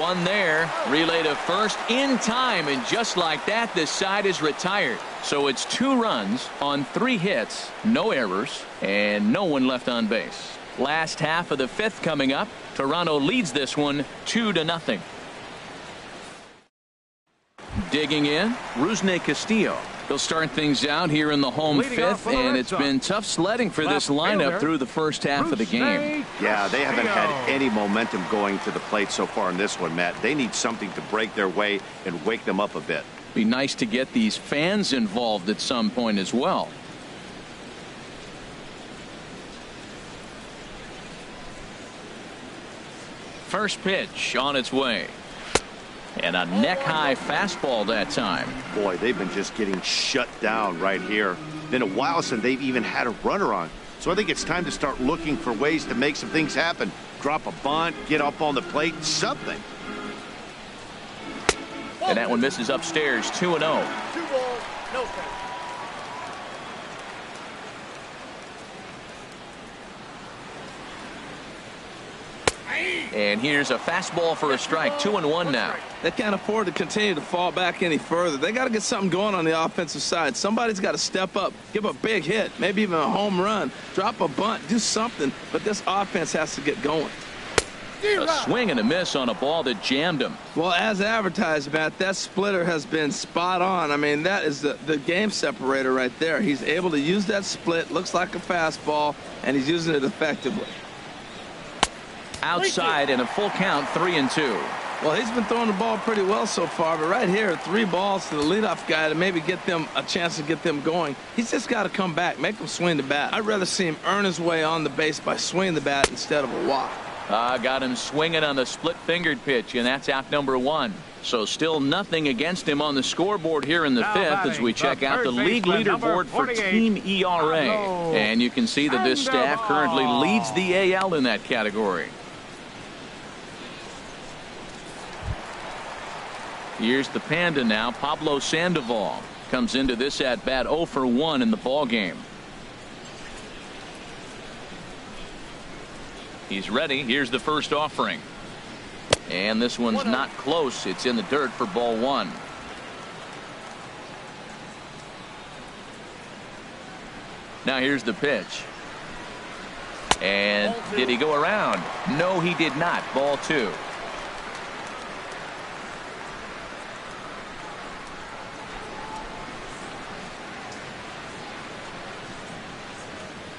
1 there. Relay to first in time. And just like that, this side is retired. So it's 2 runs on 3 hits, no errors, and no one left on base. Last half of the 5th coming up. Toronto leads this one 2-0. Digging in, Rusney Castillo. He'll start things out here in the home 5th, and it's been tough sledding for this lineup through the first half of the game. Yeah, they haven't had any momentum going to the plate so far in this one, Matt. They need something to break their way and wake them up a bit. Be nice to get these fans involved at some point as well. First pitch on its way. And a neck-high fastball that time. Boy, they've been just getting shut down right here. Been a while since they've even had a runner on. So I think it's time to start looking for ways to make some things happen. Drop a bunt, get up on the plate, something. And that one misses upstairs, 2-0. 2 balls, no strikes. And here's a fastball for a strike. 2-1 now. They can't afford to continue to fall back any further. They got to get something going on the offensive side. Somebody's got to step up, give a big hit, maybe even a home run, drop a bunt, do something. But this offense has to get going. A swing and a miss on a ball that jammed him. Well, as advertised, Matt, that splitter has been spot on. I mean, that is the game separator right there. He's able to use that split, looks like a fastball, and he's using it effectively. Outside and a full count, 3-2. Well, he's been throwing the ball pretty well so far, but right here, 3 balls to the leadoff guy to maybe get them a chance to get them going. He's just got to come back, make them swing the bat. I'd rather see him earn his way on the base by swinging the bat instead of a walk. Got him swinging on the split-fingered pitch, and that's out number 1. So still nothing against him on the scoreboard here in the 5th as we check out the league leaderboard for team ERA. And you can see that this staff currently leads the AL in that category. Here's the Panda now. Pablo Sandoval comes into this at-bat 0 for 1 in the ball game. He's ready. Here's the first offering. And this one's not close. It's in the dirt for ball 1. Now here's the pitch. And did he go around? No, he did not. Ball 2.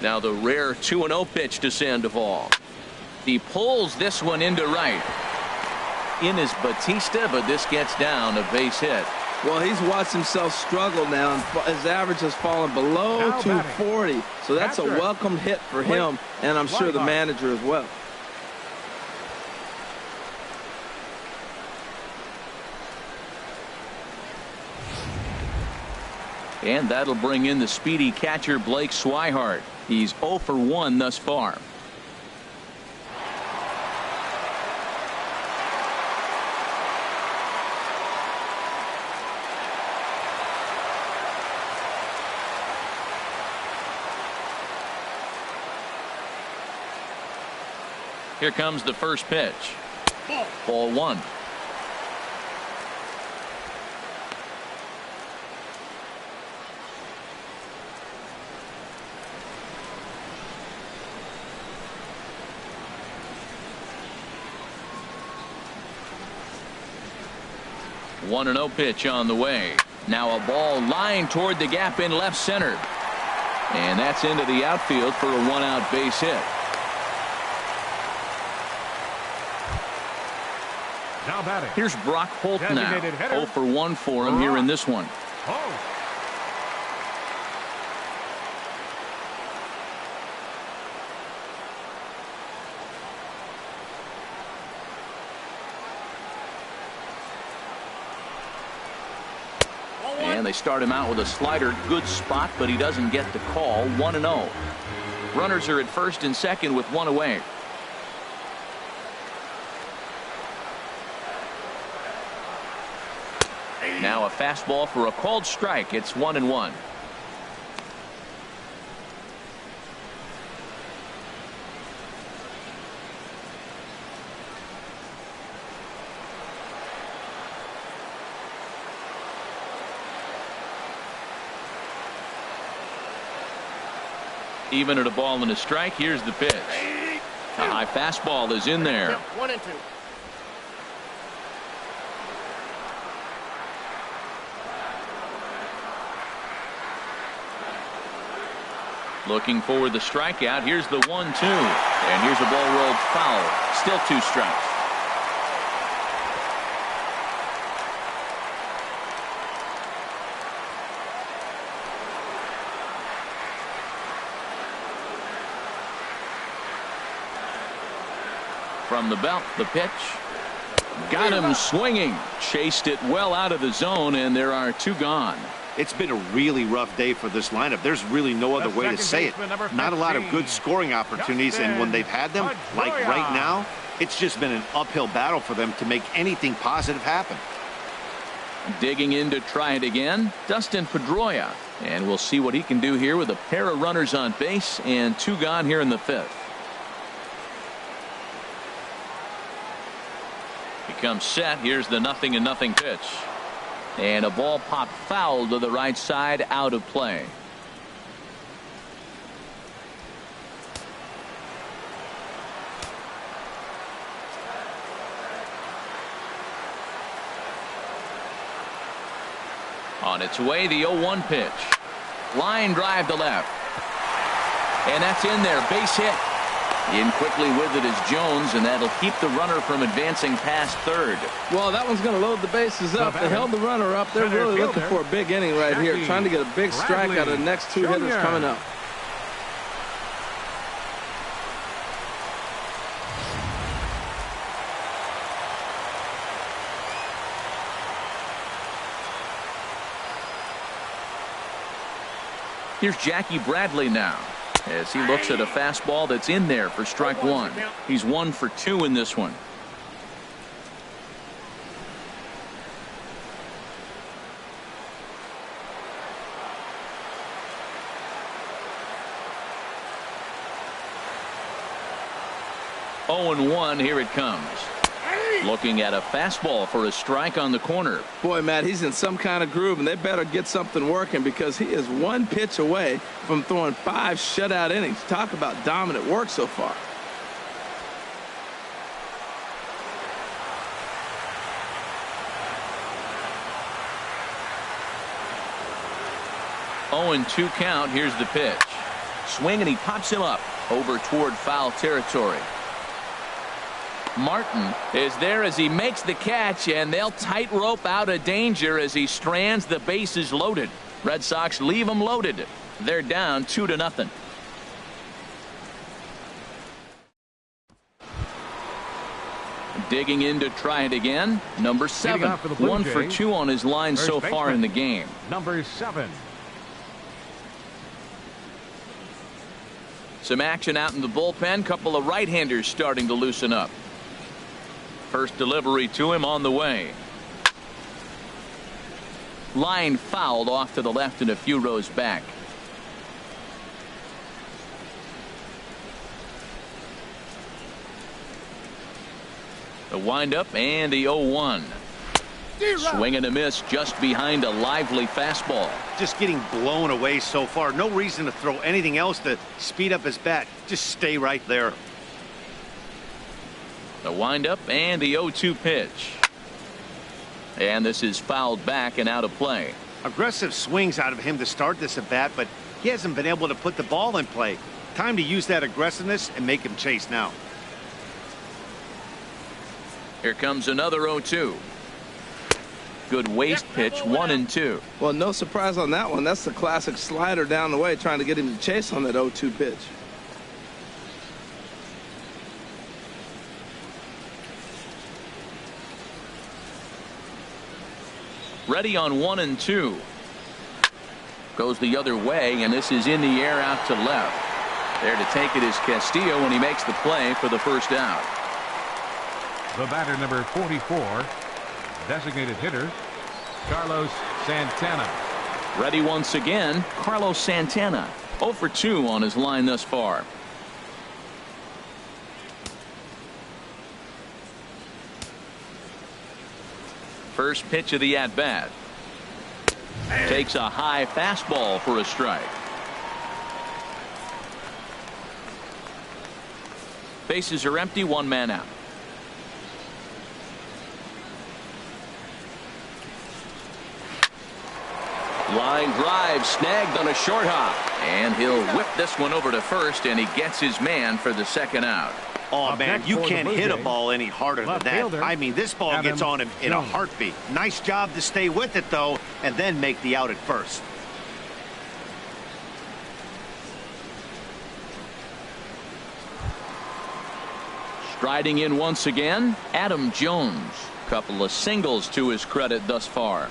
Now the rare 2-0 pitch to Sandoval. He pulls this one into right. In is Batista, but this gets down a base hit. Well, he's watched himself struggle now, and his average has fallen below 240. So that's a welcome hit for him, and I'm sure the manager as well. And that'll bring in the speedy catcher Blake Swihart. He's 0 for 1 thus far. Here comes the first pitch. Ball 1. One 1-0 pitch on the way. Now a ball lined toward the gap in left center. And that's into the outfield for a 1-out base hit. Now batting. Here's Brock Holt now. 0 for 1 for him here in this one. And they start him out with a slider. Good spot, but he doesn't get the call. 1-0. Runners are at first and second with one away. Now a fastball for a called strike. It's 1-1. Even at a ball and a strike. Here's the pitch. A high fastball is in there. 1-2. Looking for the strikeout. Here's the 1-2. And here's a ball rolled foul. Still 2 strikes. From the belt, the pitch. Got him swinging. Chased it well out of the zone, and there are 2 gone. It's been a really rough day for this lineup. There's really no other way to say it. Not a lot of good scoring opportunities, and when they've had them, like right now, it's just been an uphill battle for them to make anything positive happen. Digging in to try it again, Dustin Pedroia. And we'll see what he can do here with a pair of runners on base and 2 gone here in the 5th. He comes set. Here's the 0-0 pitch. And a ball popped foul to the right side, out of play. On its way, the 0-1 pitch. Line drive to left. And that's in there. Base hit. In quickly with it is Jones, and that'll keep the runner from advancing past third. Well, that one's going to load the bases up. They held the runner up. They're really looking for a big inning right here, trying to get a big strike out of the next 2 hitters coming up. Here's Jackie Bradley now, as he looks at a fastball that's in there for strike 1. He's 1 for 2 in this one. Oh and 1, here it comes. Looking at a fastball for a strike on the corner. Boy, Matt, he's in some kind of groove, and they better get something working because he is 1 pitch away from throwing 5 shutout innings. Talk about dominant work so far. Oh and 2 count. Here's the pitch. Swing, and he pops him up over toward foul territory. Martin is there as he makes the catch, and they'll tightrope out of danger as he strands. The bases loaded. Red Sox leave them loaded. They're down 2-0. Digging in to try it again. Number 7. 1 for 2 on his line so far in the game. Number 7. Some action out in the bullpen. Couple of right-handers starting to loosen up. First delivery to him on the way. Line fouled off to the left and a few rows back. The windup and the 0-1. Swing and a miss just behind a lively fastball. Just getting blown away so far. No reason to throw anything else to speed up his bat. Just stay right there. The windup and the 0-2 pitch. And this is fouled back and out of play. Aggressive swings out of him to start this at bat, but he hasn't been able to put the ball in play. Time to use that aggressiveness and make him chase now. Here comes another 0-2. Good waist pitch, 1-2. Well, no surprise on that one. That's the classic slider down the way, trying to get him to chase on that 0-2 pitch. Ready on 1-2. Goes the other way, and this is in the air out to left. There to take it is Castillo when he makes the play for the first out. The batter, number 44, designated hitter, Carlos Santana. Ready once again, Carlos Santana. 0 for 2 on his line thus far. First pitch of the at-bat. Takes a high fastball for a strike. Bases are empty, 1 man out. Line drive snagged on a short hop, and he'll whip this one over to first, and he gets his man for the second out. Oh, man, you can't hit a ball any harder than that. I mean, this ball gets on him in a heartbeat. Nice job to stay with it, though, and then make the out at first. Striding in once again, Adam Jones. Couple of singles to his credit thus far.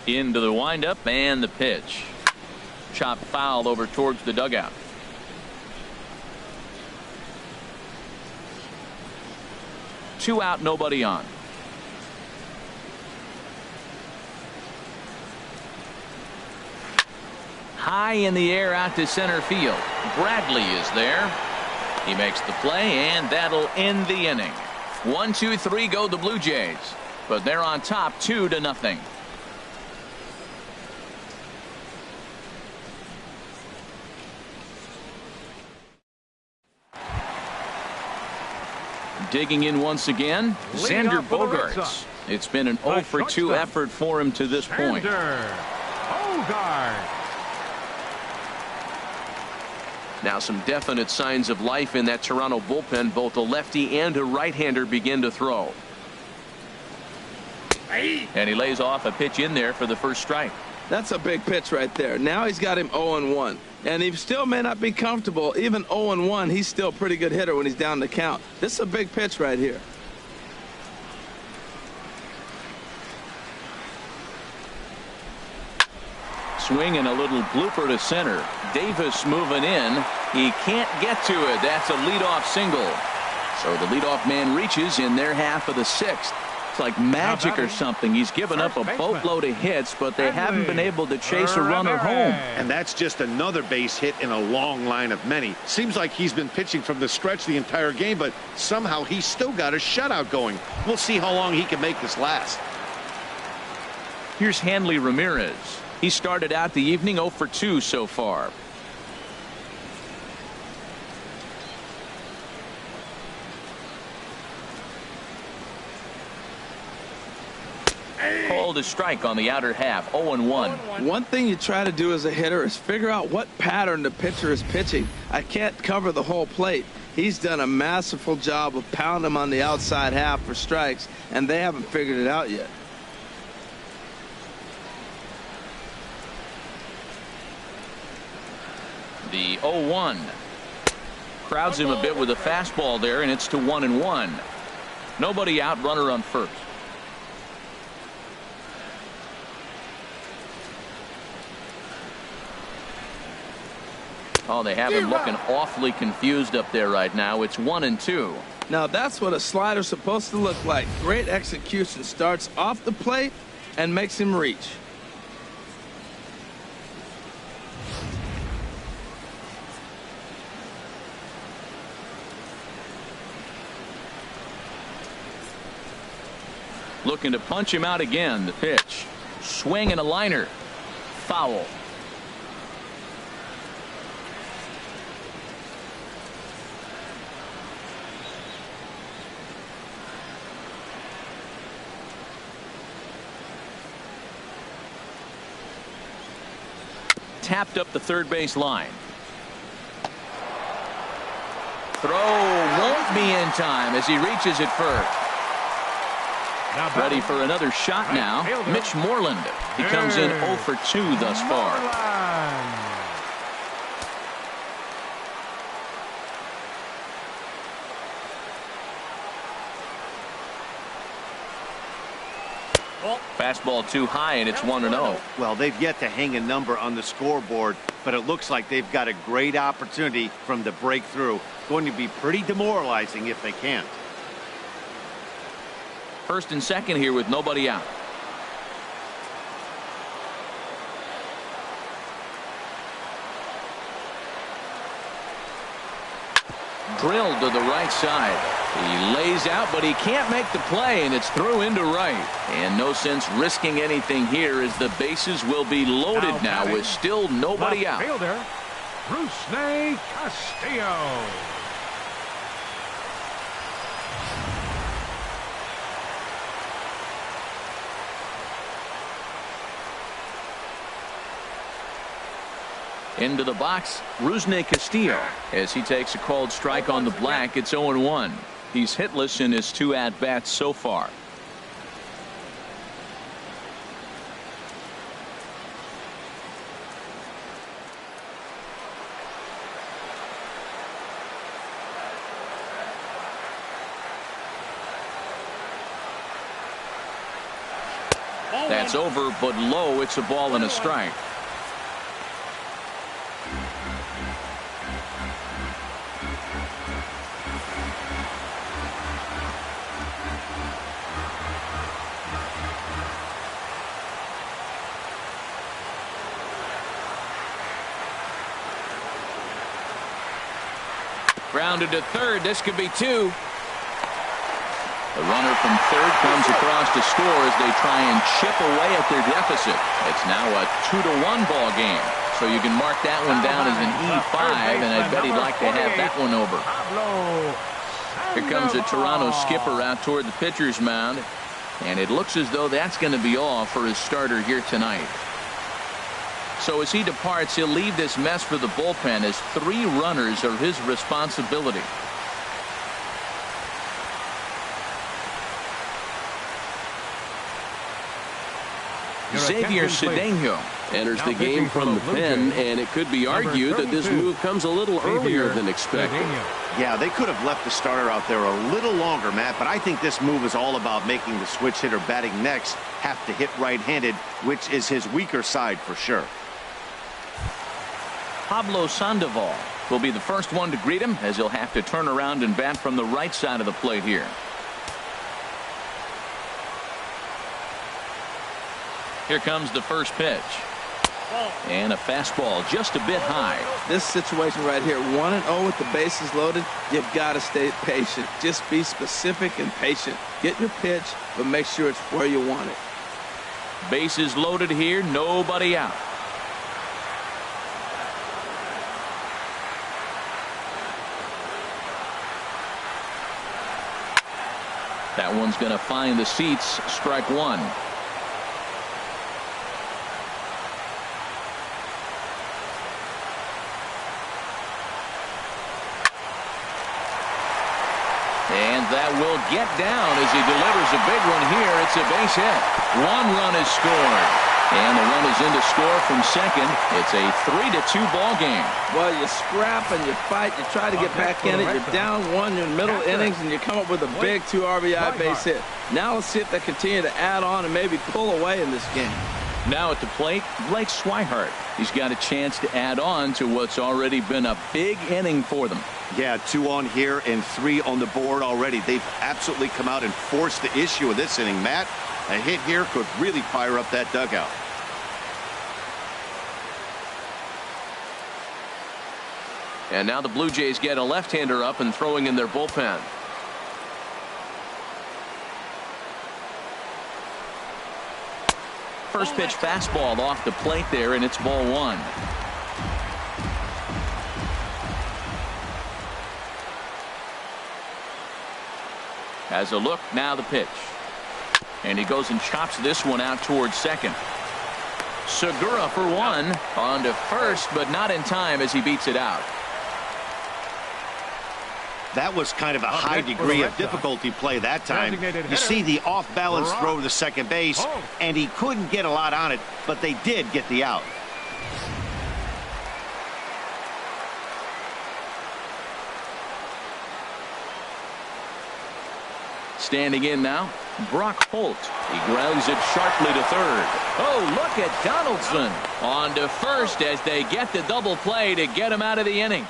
Into the windup and the pitch. Chop foul over towards the dugout. Two out, nobody on. High in the air out to center field. Bradley is there. He makes the play, and that'll end the inning. 1, 2, 3 go the Blue Jays, but they're on top 2-0. Digging in once again, Xander Bogaerts. It's been an 0 for 2 effort for him to this point. Now some definite signs of life in that Toronto bullpen. Both a lefty and a right-hander begin to throw. And he lays off a pitch in there for the first strike. That's a big pitch right there. Now he's got him 0-1. And he still may not be comfortable. Even 0-1, he's still a pretty good hitter when he's down the count. This is a big pitch right here. Swing and a little blooper to center. Davis moving in. He can't get to it. That's a leadoff single. So the leadoff man reaches in their half of the 6th. It's like magic or something. He's given up a boatload of hits, but they haven't been able to chase a runner home. And that's just another base hit in a long line of many. Seems like he's been pitching from the stretch the entire game, but somehow he's still got a shutout going. We'll see how long he can make this last. Here's Hanley Ramirez. He started out the evening 0 for 2 so far. Called a strike on the outer half. 0-1. One thing you try to do as a hitter is figure out what pattern the pitcher is pitching. I can't cover the whole plate. He's done a masterful job of pounding him on the outside half for strikes, and they haven't figured it out yet. The 0-1. Crowds him a bit with a fastball there, and it's to 1-1. Nobody out, runner on first. Oh, they have him looking awfully confused up there right now. It's 1-2. Now that's what a slider's supposed to look like. Great execution. Starts off the plate and makes him reach. Looking to punch him out again. The pitch. Swing and a liner. Foul. Tapped up the third base line. Throw won't be in time as he reaches it first. Ready for another shot now. Mitch Moreland. He comes in 0 for 2 thus far. Fastball too high, and it's 1-0. Well, they've yet to hang a number on the scoreboard, but it looks like they've got a great opportunity from the breakthrough. Going to be pretty demoralizing if they can't. First and second here with nobody out. Drilled to the right side. He lays out, but he can't make the play, and it's through into right. And no sense risking anything here as the bases will be loaded now with still nobody out. Fielder, Rusney Castillo. Into the box, Rusney Castillo, as he takes a called strike on the black. It's 0-1. He's hitless in his 2 at-bats so far. That's over, but low. It's a ball and a strike. Grounded to third. This could be 2. The runner from third comes across to score as they try and chip away at their deficit. It's now a 2-1 ball game. So you can mark that one down as an E5, and I bet he'd like to have that one over. Here comes the Toronto skipper out toward the pitcher's mound, and it looks as though that's going to be all for his starter here tonight. So as he departs, he'll leave this mess for the bullpen as 3 runners are his responsibility. Xavier Cedeno enters the game from the pen, and it could be argued that this move comes a little earlier than expected. Yeah, they could have left the starter out there a little longer, Matt, but I think this move is all about making the switch hitter batting next have to hit right-handed, which is his weaker side for sure. Pablo Sandoval will be the first one to greet him as he'll have to turn around and bat from the right side of the plate here. Here comes the first pitch. And a fastball just a bit high. This situation right here, 1-0 with the bases loaded, you've got to stay patient. Just be specific and patient. Get your pitch, but make sure it's where you want it. Bases loaded here, nobody out. That one's going to find the seats. Strike 1. And that will get down as he delivers a big one here. It's a base hit. 1 run is scored. And the run is in to score from second. It's a 3-2 ball game. Well, you scrap and you fight. You try to get back in it. You're down 1, you're in middle innings, and you come up with a big 2 RBI base hit. Now let's see if they continue to add on and maybe pull away in this game. Now at the plate, Blake Swihart. He's got a chance to add on to what's already been a big inning for them. Yeah, 2 on here and 3 on the board already. They've absolutely come out and forced the issue in this inning. Matt, a hit here could really fire up that dugout. And now the Blue Jays get a left-hander up and throwing in their bullpen. First pitch fastball off the plate there, and it's ball 1. Has a look, now the pitch. And he goes and chops this one out towards second. Segura for 1 on to first, but not in time as he beats it out. That was kind of a high degree of difficulty play that time. You see the off-balance throw to second base, and he couldn't get a lot on it, but they did get the out. Standing in now, Brock Holt. He grounds it sharply to third. Oh, look at Donaldson on to first as they get the double play to get him out of the inning.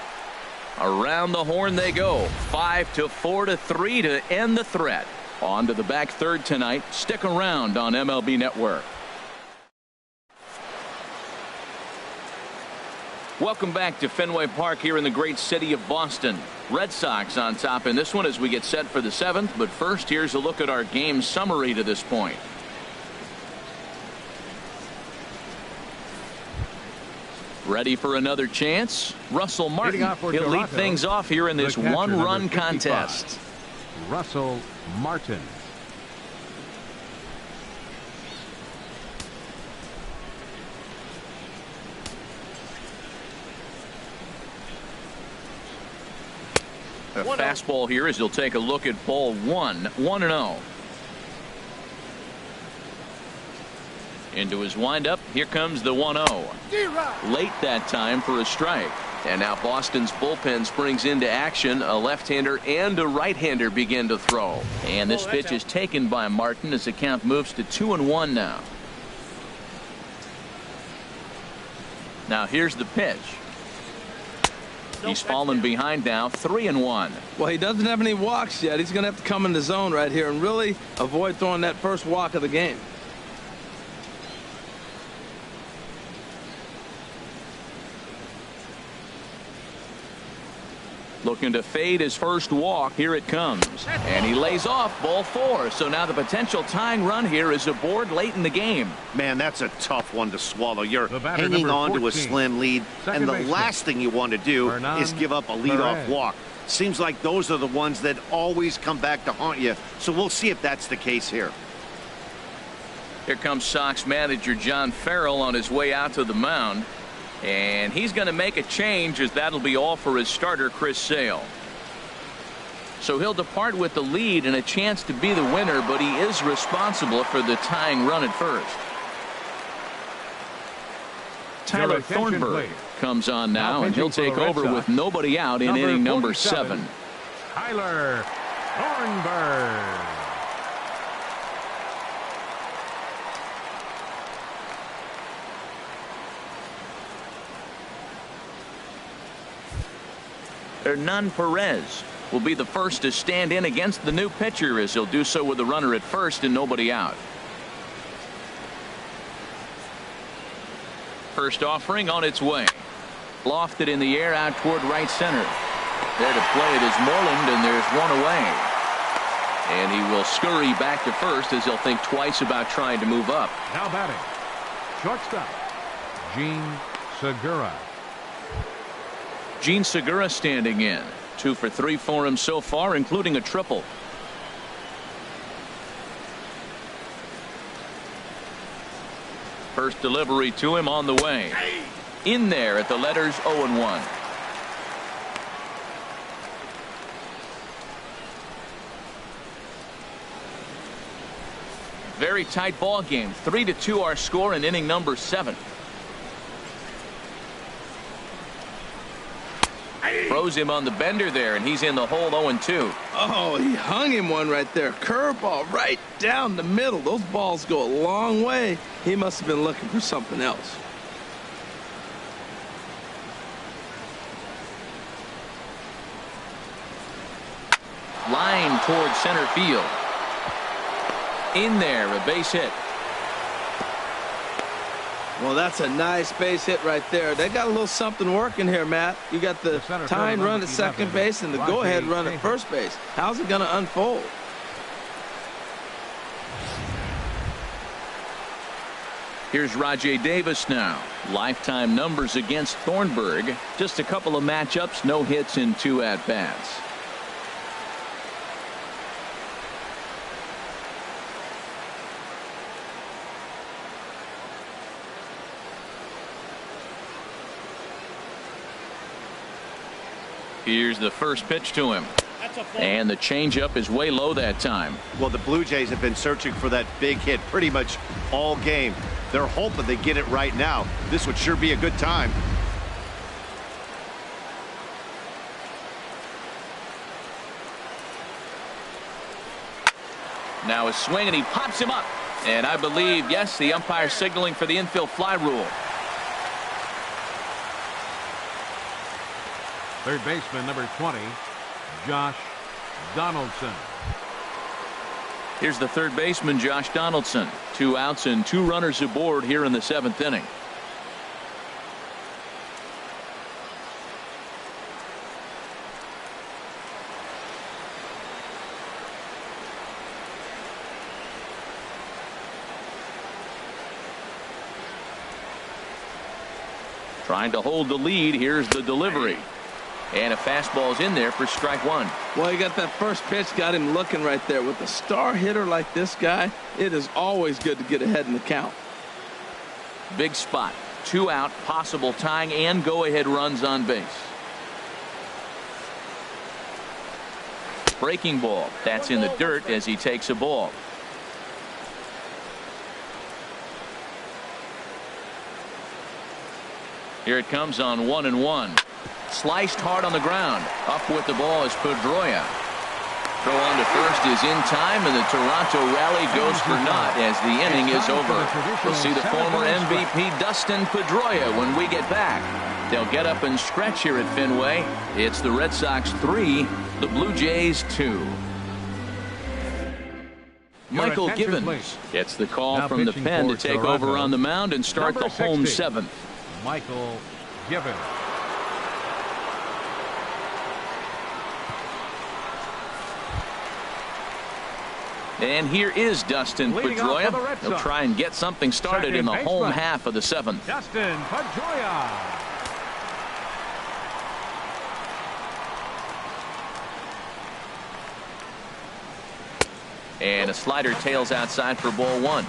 Around the horn they go. 5-4-3 to end the threat. On to the back third tonight. Stick around on MLB Network. Welcome back to Fenway Park here in the great city of Boston. Red Sox on top in this one as we get set for the 7th. But first, here's a look at our game summary to this point. Ready for another chance? Russell Martin. He'll lead things off here in this 1-run contest. Russell Martin. A fastball here as he'll take a look at ball 1. 1-0. Into his windup. Here comes the 1-0. Late that time for a strike. And now Boston's bullpen springs into action. A left-hander and a right-hander begin to throw. And this pitch is taken by Martin as the count moves to 2-1 now. Now here's the pitch. He's fallen behind now. 3-1. Well, he doesn't have any walks yet. He's going to have to come in the zone right here and really avoid throwing that first walk of the game. Looking to fade his first walk. Here it comes. And he lays off ball 4. So now the potential tying run here is aboard late in the game. Man, that's a tough one to swallow. You're hanging on to a slim lead, and the last thing you want to do is give up a leadoff walk. Seems like those are the ones that always come back to haunt you. So we'll see if that's the case here. Here comes Sox manager John Farrell on his way out to the mound. And he's going to make a change as that'll be all for his starter, Chris Sale. So he'll depart with the lead and a chance to be the winner, but he is responsible for the tying run at first. Tyler Thornburg comes on now, and he'll take over with nobody out in inning number 7. Tyler Thornburg. Hernan Perez will be the first to stand in against the new pitcher as he'll do so with the runner at first and nobody out. First offering on its way. Lofted in the air out toward right center. There to play it is Moreland, and there's one away. And he will scurry back to first as he'll think twice about trying to move up. Now batting, shortstop, Gene Segura. Gene Segura standing in. 2 for 3 for him so far, including a triple. First delivery to him on the way. In there at the letters 0-1. Very tight ball game. 3-2 our score in inning number 7. Throws him on the bender there, and he's in the hole 0-2. Oh, he hung him one right there. Curveball right down the middle. Those balls go a long way. He must have been looking for something else. Line towards center field. In there, a base hit. Well, that's a nice base hit right there. They got a little something working here, Matt. You got the tying run at second base and the go-ahead run at first base. How's it going to unfold? Here's Rajay Davis now. Lifetime numbers against Thornburg. Just a couple of matchups, no hits in 2 at-bats. Here's the first pitch to him. And the changeup is way low that time. Well, the Blue Jays have been searching for that big hit pretty much all game. They're hoping they get it right now. This would sure be a good time. Now a swing, and he pops him up. And I believe, yes, the umpire signaling for the infield fly rule. Third baseman, number 20, Josh Donaldson. Here's the third baseman, Josh Donaldson. 2 outs and 2 runners aboard here in the 7th inning. Trying to hold the lead. Here's the delivery. And a fastball's in there for strike 1. Well, you got that first pitch, got him looking right there. With a star hitter like this guy, it is always good to get ahead in the count. Big spot. 2 out, possible tying and go-ahead runs on base. Breaking ball. That's in the dirt as he takes a ball. Here it comes on 1-1. Sliced hard on the ground. Up with the ball is Pedroia. Throw on to first is in time, and the Toronto rally goes for naught as the inning is over. We'll see the former MVP Dustin Pedroia when we get back. They'll get up and stretch here at Fenway. It's the Red Sox 3, the Blue Jays 2. Michael Gibbons gets the call from the pen to take over on the mound and start the home 7th. Michael Gibbons. And here is Dustin Pedroia. He'll try and get something started in the home half of the 7th. Dustin Pedroia. And a slider tails outside for ball 1.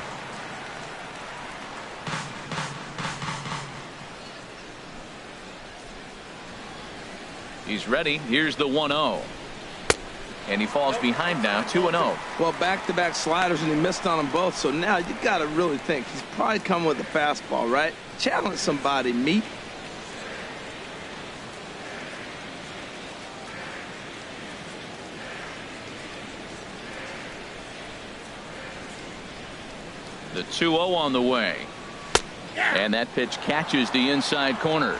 He's ready. Here's the 1-0. And he falls behind now, 2-0. Well, back-to-back sliders, and he missed on them both. So now you got to really think he's probably coming with a fastball, right? Challenge somebody, meet. The 2-0 on the way. And that pitch catches the inside corner.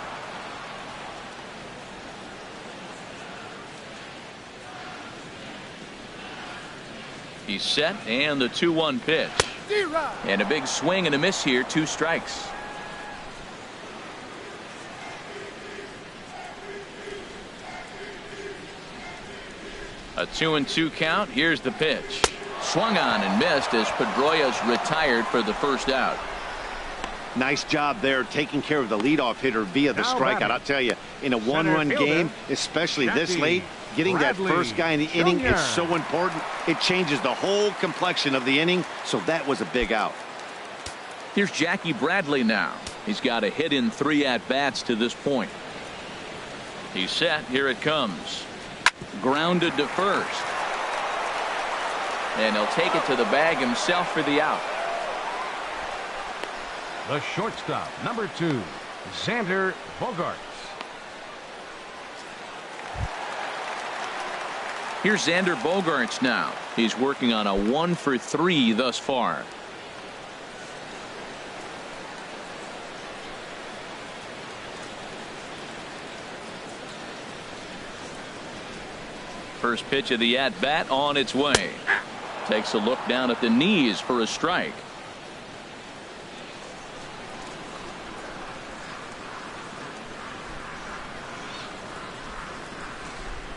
He's set, and the 2-1 pitch. And a big swing and a miss here, 2 strikes. A 2-2 count. Here's the pitch. Swung on and missed as Pedroia's retired for the first out. Nice job there taking care of the leadoff hitter via the strikeout. I'll tell you, in a 1-run game, especially this late, getting that first guy in the inning is so important. It changes the whole complexion of the inning, so that was a big out. Here's Jackie Bradley now. He's got a hit in 3 at-bats to this point. He's set. Here it comes. Grounded to first. And he'll take it to the bag himself for the out. The shortstop, number 2, Xander Bogaerts. Here's Xander Bogaerts now. He's working on a 1-for-3 thus far. First pitch of the at-bat on its way. Takes a look down at the knees for a strike.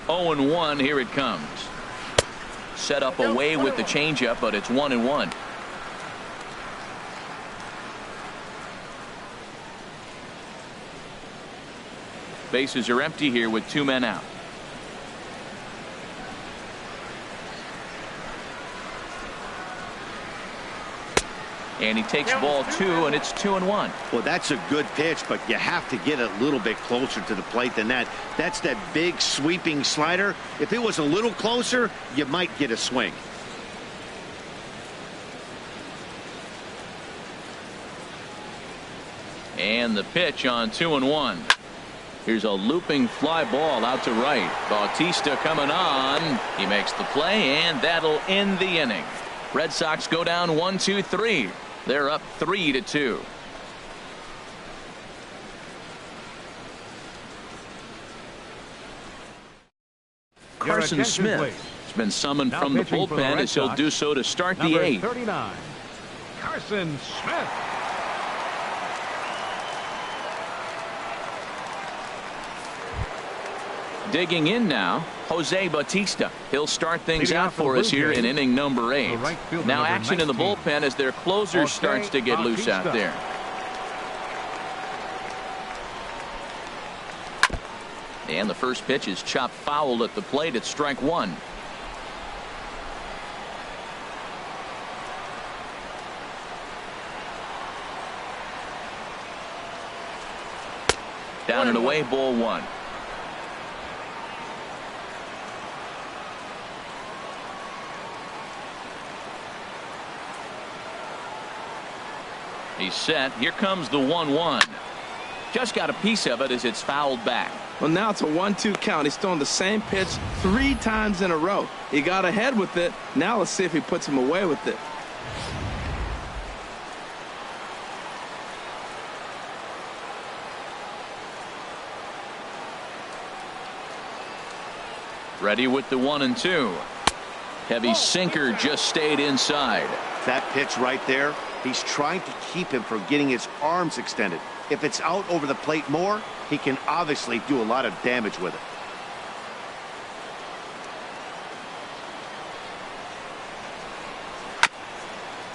Oh and 1. Here it comes. Set up away with the changeup, but it's 1-1. Bases are empty here with 2 men out. And he takes ball 2, and it's 2-1. Well, that's a good pitch, but you have to get a little bit closer to the plate than that. That's that big sweeping slider. If it was a little closer, you might get a swing. And the pitch on 2-1. Here's a looping fly ball out to right. Bautista coming on. He makes the play, and that'll end the inning. Red Sox go down 1-2-3. They're up 3-2. Carson Smith has been summoned from the bullpen as he'll do so to start the 8th. 39, Carson Smith. Digging in now, Jose Bautista. He'll start things out for us here in inning number 8. Now action in the bullpen as their closer starts to get loose out there. And the first pitch is chopped foul at the plate at strike 1. Down and away, ball 1. He's set. Here comes the 1-1. Just got a piece of it as it's fouled back. Well, now it's a 1-2 count. He's throwing the same pitch 3 times in a row. He got ahead with it. Now let's see if he puts him away with it. Ready with the 1-2. Heavy sinker just stayed inside. That pitch right there, he's trying to keep him from getting his arms extended. If it's out over the plate more, he can obviously do a lot of damage with it.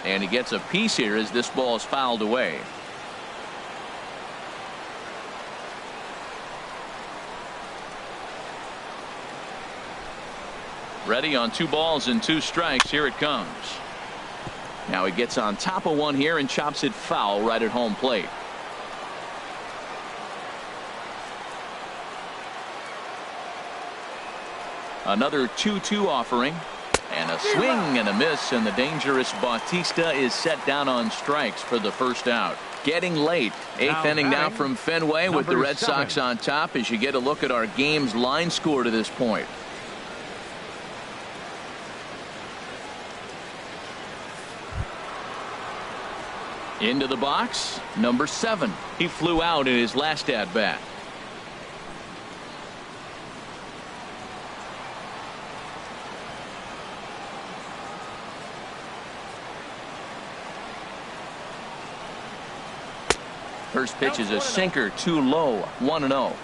And he gets a piece here as this ball is fouled away. Ready on 2 balls and 2 strikes. Here it comes. Now he gets on top of one here and chops it foul right at home plate. Another 2-2 offering. And a swing and a miss, and the dangerous Bautista is set down on strikes for the first out. Getting late. 8th inning now from Fenway with the Red Sox on top as you get a look at our game's line score to this point. Into the box, number 7. He flew out in his last at-bat. First pitch is a sinker, too low, 1-0.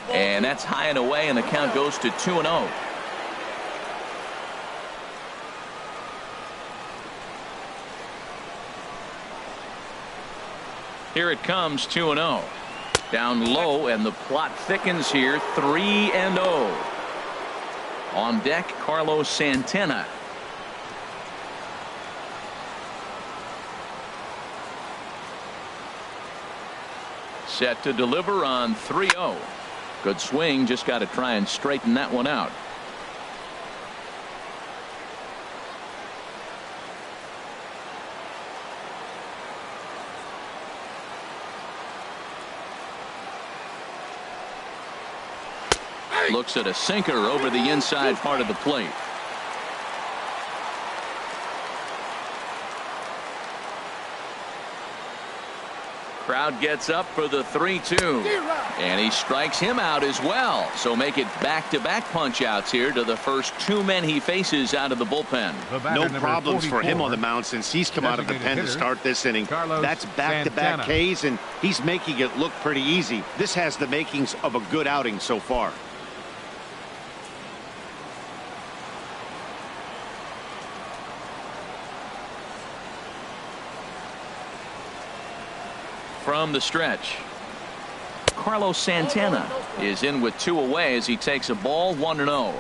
And that's high and away, and the count goes to 2-0. Here it comes, 2-0. Down low, and the plot thickens here, 3-0. On deck, Carlos Santana. Set to deliver on 3-0. Good swing, just got to try and straighten that one out. Looks at a sinker over the inside part of the plate. Crowd gets up for the 3-2. And he strikes him out as well. So make it back-to-back punch-outs here to the first two men he faces out of the bullpen. No problems for him on the mound since he's come out of the pen to start this inning. That's back-to-back Ks, and he's making it look pretty easy. This has the makings of a good outing so far. From the stretch, Carlos Santana is in with 2 away as he takes a ball 1-0.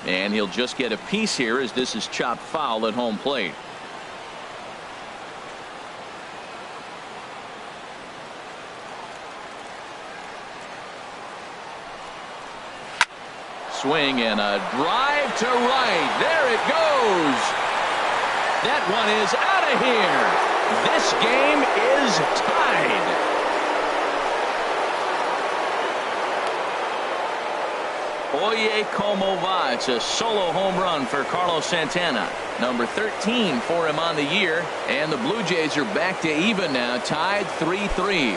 And he'll just get a piece here as this is chopped foul at home plate. Swing and a drive to right. There it goes. That one is out of here. This game is tied. Oye como va. It's a solo home run for Carlos Santana. Number 13 for him on the year. And the Blue Jays are back to even now, tied 3-3.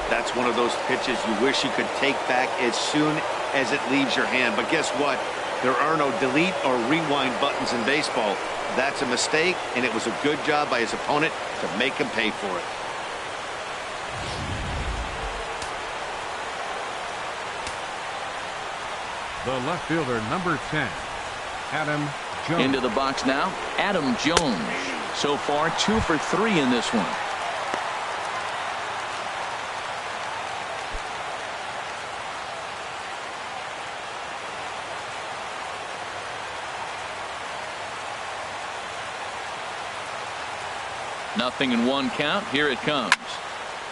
That's one of those pitches you wish you could take back as soon as it leaves your hand. But guess what? There are no delete or rewind buttons in baseball. That's a mistake, and it was a good job by his opponent to make him pay for it. The left fielder, number 10, Adam Jones. Into the box now, Adam Jones. So far, 2 for 3 in this one. Nothing in 1 count. Here it comes.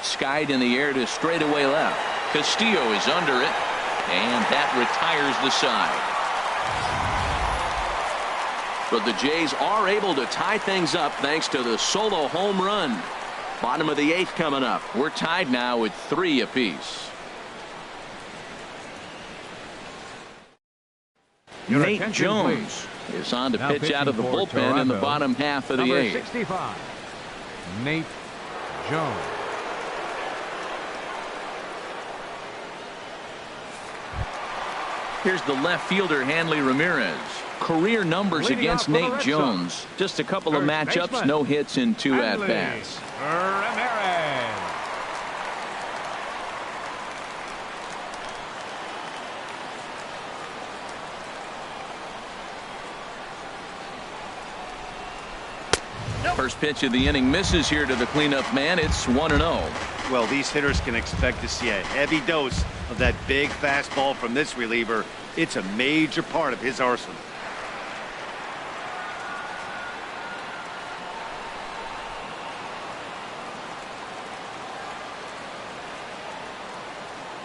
Skied in the air to straightaway left. Castillo is under it, and that retires the side. But the Jays are able to tie things up thanks to the solo home run. Bottom of the 8th coming up. We're tied now with 3 apiece. Nate Jones is on to pitch out of the bullpen in the bottom half of the 8th. 65. Nate Jones. Here's the left fielder, Hanley Ramirez. Career numbers against Nate Jones. Just a couple of matchups, no hits in 2 at-bats. Ramirez. First pitch of the inning misses here to the cleanup man. It's 1-0. Well, these hitters can expect to see a heavy dose of that big fastball from this reliever. It's a major part of his arsenal.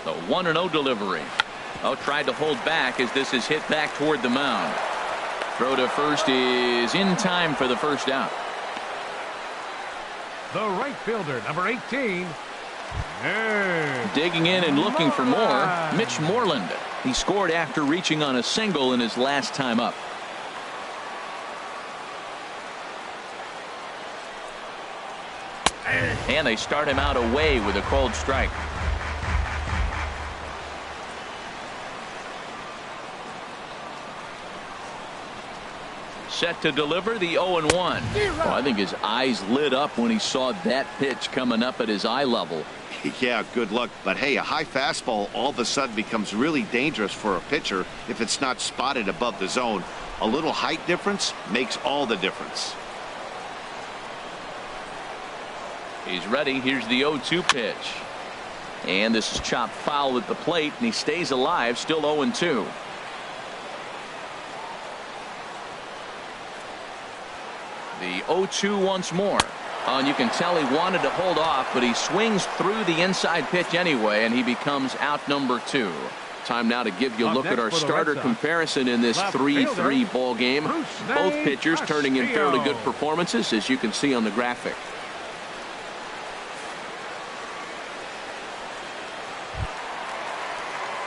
The 1-0 delivery. Oh, tried to hold back as this is hit back toward the mound. Throw to first is in time for the first out. The right fielder, number 18. Digging in and looking for more, Mitch Moreland. He scored after reaching on a single in his last time up. And they start him out away with a cold strike. Set to deliver the 0-1. Oh, I think his eyes lit up when he saw that pitch coming up at his eye level. Yeah, good luck. But hey, a high fastball all of a sudden becomes really dangerous for a pitcher if it's not spotted above the zone. A little height difference makes all the difference. He's ready. Here's the 0-2 pitch. And this is chopped foul at the plate, and he stays alive, still 0-2. The 0-2 once more. And you can tell he wanted to hold off, but he swings through the inside pitch anyway, and he becomes out number 2. Time now to give you a look at our starter comparison in this 3-3 ball game. Both pitchers turning in fairly good performances, as you can see on the graphic.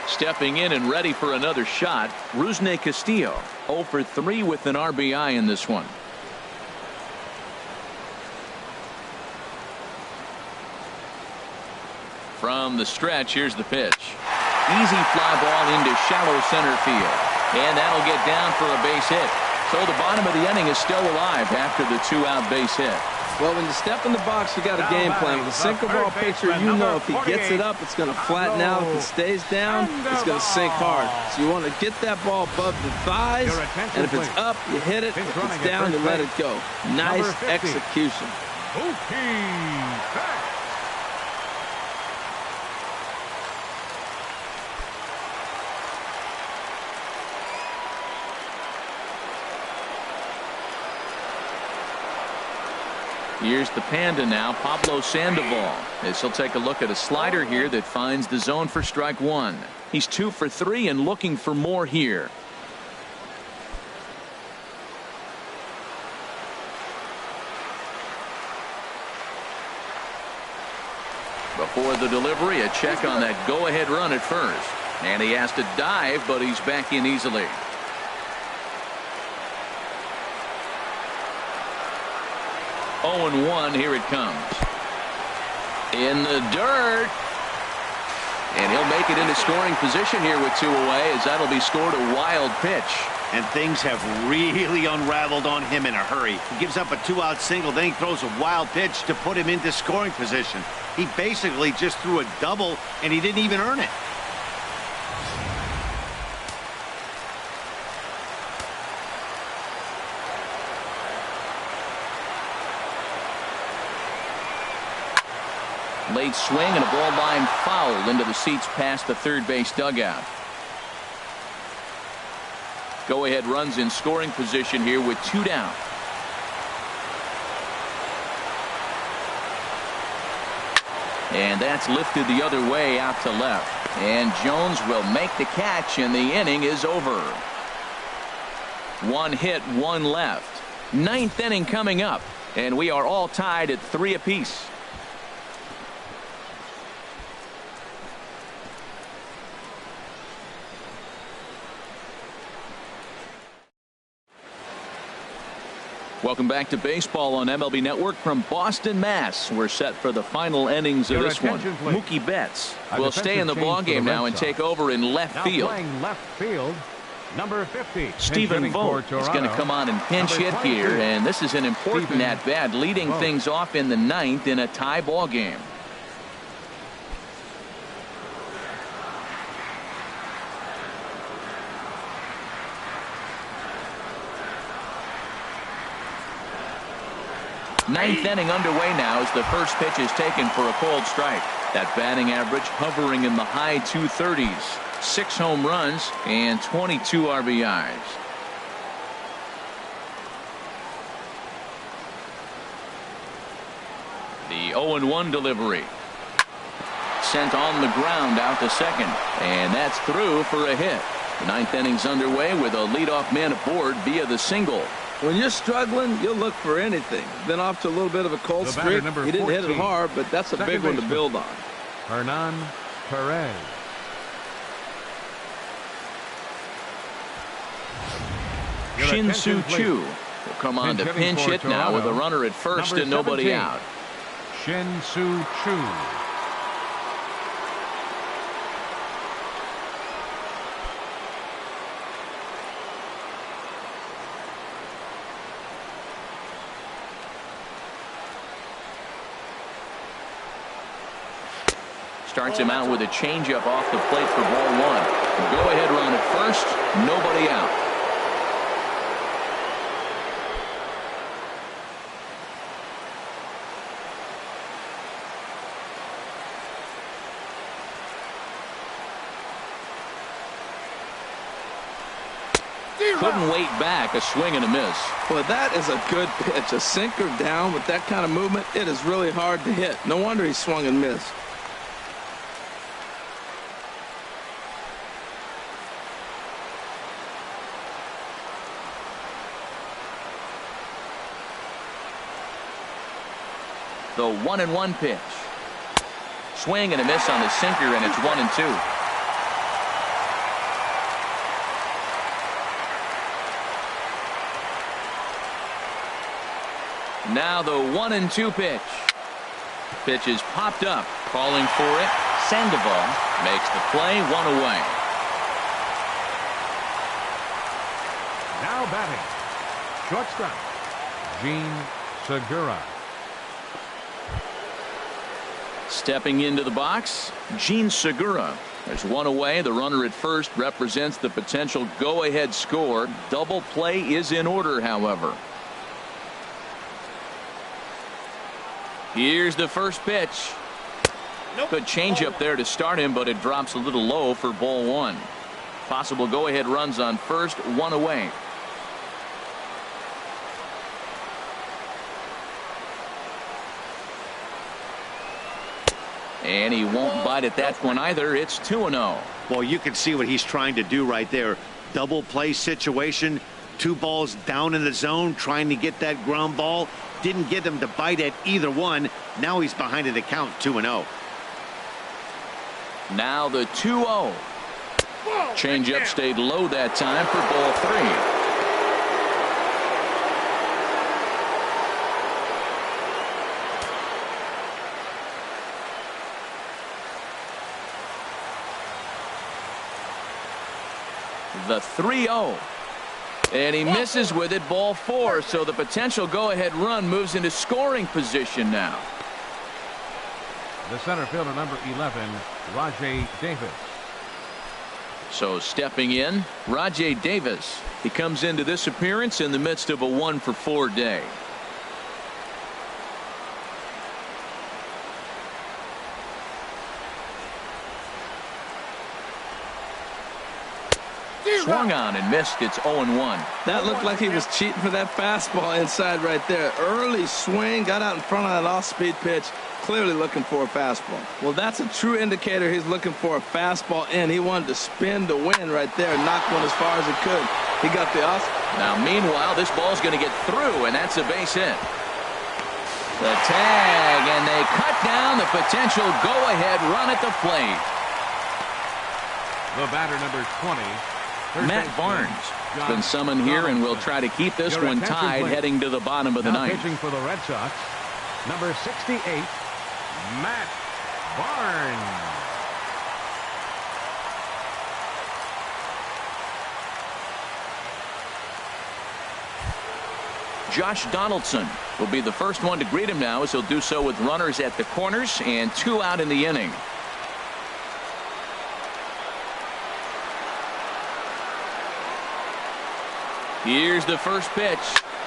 Stepping in and ready for another shot, Rusney Castillo, 0 for 3 with an RBI in this one. From the stretch, here's the pitch. Easy fly ball into shallow center field. And that'll get down for a base hit. So the bottom of the inning is still alive after the 2-out base hit. Well, when you step in the box, you got a game plan. With a sinker ball pitcher, you know if he gets it up, it's going to flatten out. If it stays down, it's going to sink hard. So you want to get that ball above the thighs, and if it's up, you hit it. If it's down, you let it go. Nice execution. Here's the Panda now, Pablo Sandoval, as he'll take a look at a slider here that finds the zone for strike 1. He's 2 for 3 and looking for more here. Before the delivery, a check on that go-ahead run at first. And he has to dive, but he's back in easily. 0-1, here it comes. In the dirt. And he'll make it into scoring position here with 2 away, as that'll be scored a wild pitch. And things have really unraveled on him in a hurry. He gives up a 2-out single, then he throws a wild pitch to put him into scoring position. He basically just threw a double, and he didn't even earn it. Late swing and a ball line foul into the seats past the third base dugout. Go-ahead runs in scoring position here with 2 down. And that's lifted the other way out to left. And Jones will make the catch, and the inning is over. 1 hit, 1 left. 9th inning coming up, and we are all tied at 3 apiece. Welcome back to baseball on MLB Network from Boston, Mass. We're set for the final innings of this one. Mookie Betts will stay in the ballgame now and take over in left field. Number 50. Stephen Vogt is going to come on and pinch hit here, and this is an important at-bat, leading things off in the 9th in a tie ball game. Ninth inning underway now as the first pitch is taken for a cold strike. That batting average hovering in the high 230s. 6 home runs and 22 RBIs. The 0-1 delivery. Sent on the ground out to second. And that's through for a hit. The 9th inning's underway with a leadoff man aboard via the single. When you're struggling, you'll look for anything. Been off to a little bit of a cold streak. He didn't hit it hard, but that's a big one to build on. Hernan Perez. Shin-Soo Choo will come on to pinch hit now with a runner at first and nobody out. Shin-Soo Choo. Starts him out with a changeup off the plate for ball 1. Go ahead run at first, nobody out. couldn't wait back. A swing and a miss. Well, that is a good pitch. A sinker down with that kind of movement, it is really hard to hit. No wonder he swung and missed. The 1-1 pitch. Swing and a miss on the sinker, and it's 1-2. Now the 1-2 pitch. Pitch is popped up. Calling for it. Sandoval makes the play, 1 away. Now batting, shortstop, Jean Segura. Stepping into the box, Jean Segura. There's 1 away. The runner at first represents the potential go-ahead score. Double play is in order, however. Here's the first pitch. Good changeup there to start him, but it drops a little low for ball 1. Possible go-ahead runs on first, 1 away. And he won't bite at that one either. It's 2-0. Well, you can see what he's trying to do right there. Double play situation. 2 balls down in the zone, trying to get that ground ball. Didn't get him to bite at either one. Now he's behind in the count, 2-0. Now the 2-0. Changeup stayed low that time for ball 3. The 3-0. And he misses with it, ball 4. So the potential go-ahead run moves into scoring position now. The center fielder, number 11, Rajay Davis. So stepping in, Rajay Davis. He comes into this appearance in the midst of a 1-for-4 day. Swung on and missed. It's 0-1. That looked like he was cheating for that fastball inside right there. Early swing, got out in front of that off-speed pitch, clearly looking for a fastball. Well, that's a true indicator he's looking for a fastball in. He wanted to spin to win right there, knock one as far as he could. He got the off. Now, meanwhile, this ball's going to get through, and that's a base hit. The tag, and they cut down the potential go-ahead run at the plate. The batter, number 20. Matt Barnes has been summoned here, and will try to keep this one tied heading to the bottom of the ninth. Pitching for the Red Sox, number 68, Matt Barnes. Josh Donaldson will be the first one to greet him now, as he'll do so with runners at the corners and 2 out in the inning. Here's the first pitch.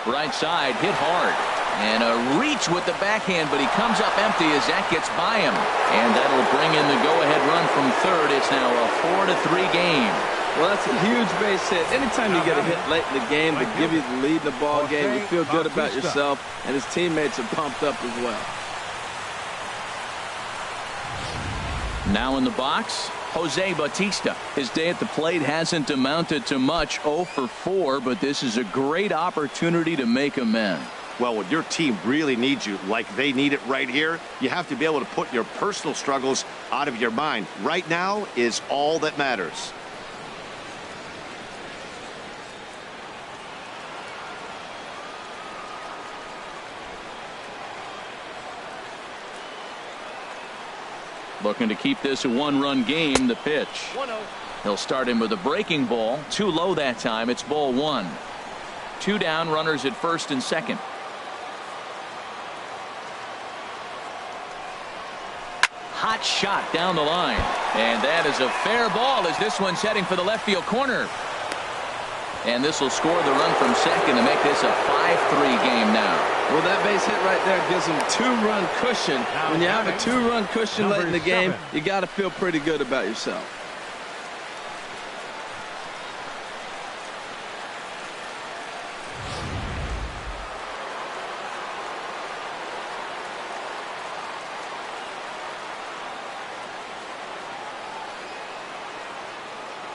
Right side, hit hard. And a reach with the backhand, but he comes up empty as that gets by him. And that'll bring in the go-ahead run from third. It's now a 4-3 game. Well, that's a huge base hit. Anytime you get a hit late in the game to give you the lead in the ball game, you feel good about yourself, and his teammates are pumped up as well. Now in the box, Jose Bautista. His day at the plate hasn't amounted to much, 0-for-4, but this is a great opportunity to make amends. Well, when your team really needs you, like they need it right here, you have to be able to put your personal struggles out of your mind. Right now is all that matters. Looking to keep this a 1-run game. The pitch. 1-0. He'll start him with a breaking ball. Too low that time. It's ball 1. 2 down, runners at first and second. Hot shot down the line. And that is a fair ball as this one's heading for the left field corner. And this will score the run from second to make this a 5-3 game now. Well, that base hit right there gives him 2-run cushion. When you have a 2-run cushion late in the game, you got to feel pretty good about yourself.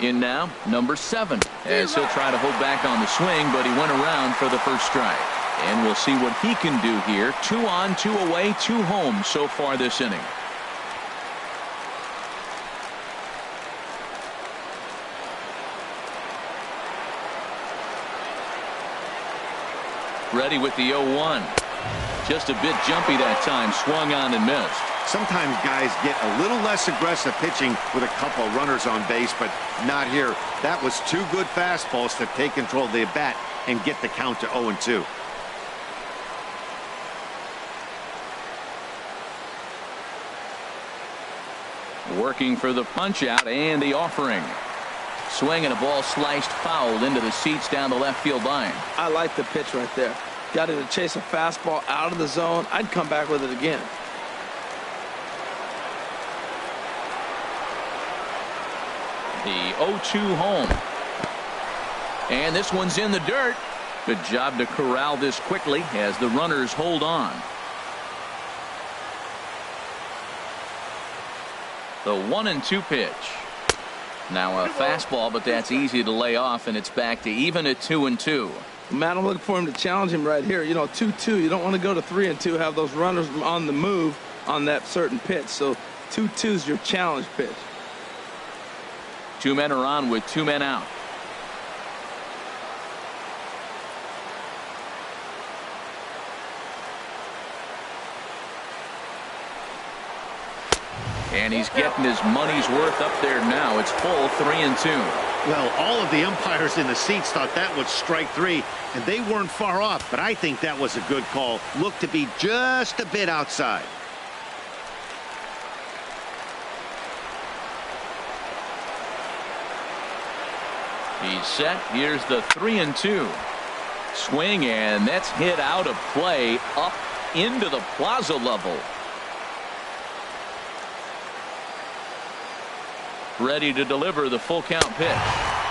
In now, number 7, as he'll try to hold back on the swing, but he went around for the first strike. And we'll see what he can do here. 2 on, 2 away, 2 home so far this inning. Ready with the 0-1. Just a bit jumpy that time. Swung on and missed. Sometimes guys get a little less aggressive pitching with a couple runners on base, but not here. That was 2 good fastballs to take control of the bat and get the count to 0-2. Working for the punch out and the offering. Swing and a ball sliced foul into the seats down the left field line. I like the pitch right there. Got him to chase a fastball out of the zone. I'd come back with it again. The 0-2 home. And this one's in the dirt. Good job to corral this quickly as the runners hold on. The 1-2 pitch. Now a fastball, but that's easy to lay off, and it's back to even at 2-2. Matt, I'm looking for him to challenge him right here. You know, 2-2. You don't want to go to 3-2, have those runners on the move on that certain pitch. So 2-2 is your challenge pitch. 2 men are on with 2 men out. And he's getting his money's worth up there now. It's full 3-2. Well, all of the umpires in the seats thought that was strike 3, and they weren't far off, but I think that was a good call. Looked to be just a bit outside. He's set. Here's the 3-2. Swing, and that's hit out of play up into the plaza level. Ready to deliver the full count pitch.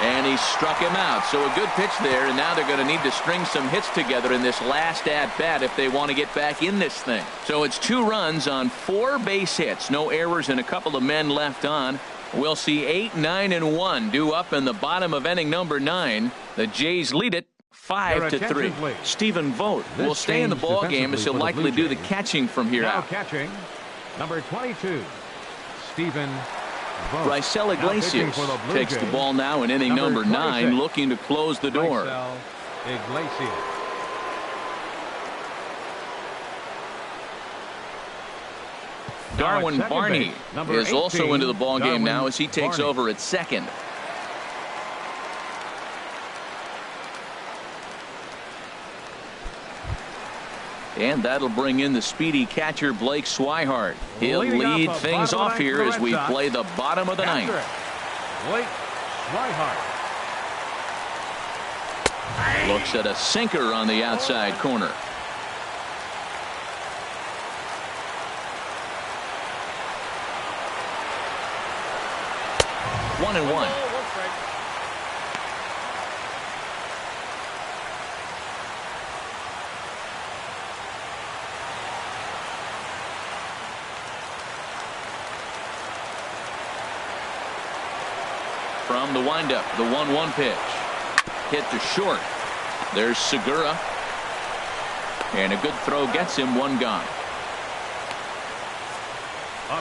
And he struck him out. So a good pitch there, and now they're going to need to string some hits together in this last at-bat if they want to get back in this thing. So it's 2 runs on 4 base hits. No errors and a couple of men left on. We'll see 8, 9, and 1 due up in the bottom of inning number 9. The Jays lead it 5-3. Stephen Vogt will stay in the ball game as he'll likely do the catching from here out. Catching, number 22, Stephen Vogt. Raisel Iglesias takes the ball now in inning number 9, looking to close the door. Iglesias. Darwin Barney is 18, also into the ball game now as he takes Barney. over at second. And that'll bring in the speedy catcher Blake Swihart. He'll lead things off here as we play the bottom of the 9th. Blake Swihart. Looks at a sinker on the outside corner. One and one. From the windup, the 1-1 pitch. Hit to short. There's Segura. And a good throw gets him, 1 gone.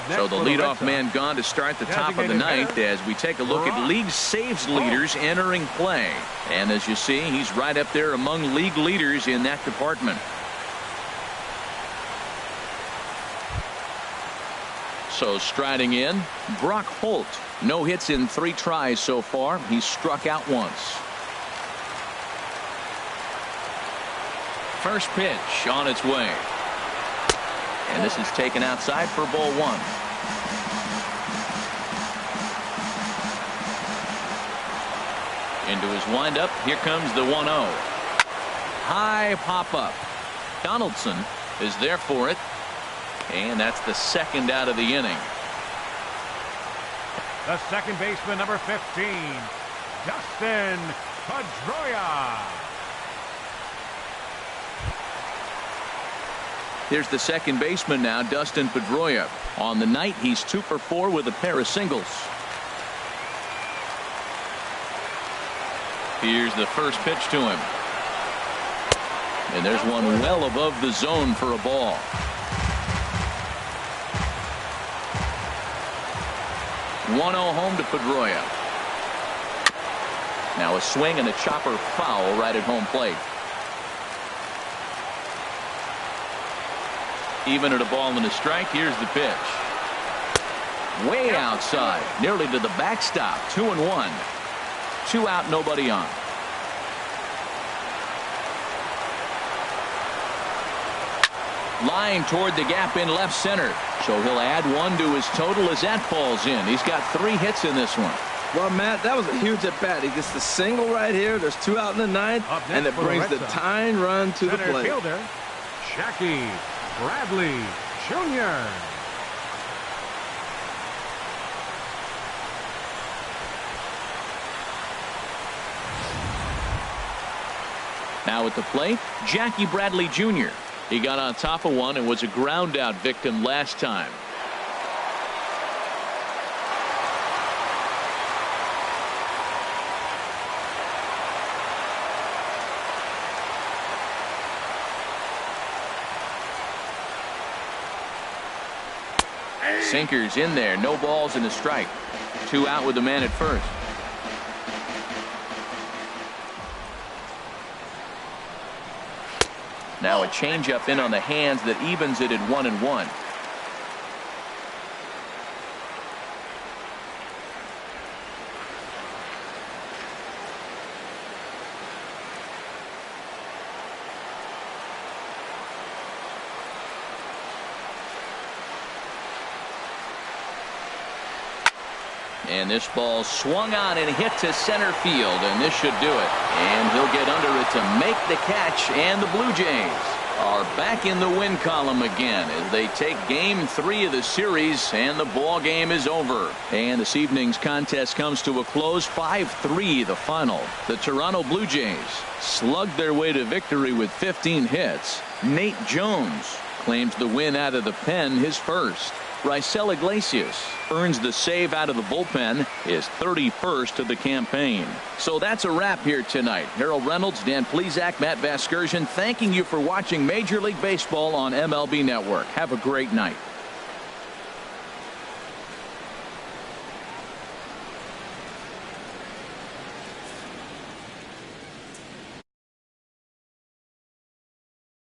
So the leadoff man gone to start the top of the 9th as we take a look at league saves leaders entering play. And as you see, he's right up there among league leaders in that department. So striding in, Brock Holt. No hits in 3 tries so far. He's struck out once. First pitch on its way. And this is taken outside for ball 1. Into his windup. Here comes the 1-0. High pop up. Donaldson is there for it. And that's the 2nd out of the inning. The second baseman, number 15, Dustin Pedroia. Here's the second baseman now, Dustin Pedroia. On the night, he's 2 for 4 with a pair of singles. Here's the first pitch to him. And there's one well above the zone for a ball. (1-0) home to Pedroia. Now a swing and a chopper foul right at home plate. Even at a ball and a strike. Here's the pitch. Way outside, nearly to the backstop. 2-1. 2 out, nobody on. Line toward the gap in left center. So he'll add 1 to his total as that falls in. He's got 3 hits in this one. Well, Matt, that was a huge at bat. He gets the single right here. There's 2 out in the 9th, and it brings the tying run to the plate. Fielder, Jackie Bradley Jr. Now at the plate, Jackie Bradley Jr. He got on top of one and was a ground out victim last time. Sinkers in there, no balls and a strike. 2 out with the man at first. Now a changeup in on the hands that evens it at 1-1. And this ball swung on and hit to center field, and this should do it. And he'll get under it to make the catch, and the Blue Jays are back in the win column again as they take game 3 of the series, and the ball game is over. And this evening's contest comes to a close. 5-3 the final. The Toronto Blue Jays slugged their way to victory with 15 hits. Nate Jones claims the win out of the pen, his first. Raisel Iglesias earns the save out of the bullpen, his 31st of the campaign. So that's a wrap here tonight. Harold Reynolds, Dan Plesac, Matt Vasgersian, thanking you for watching Major League Baseball on MLB Network. Have a great night.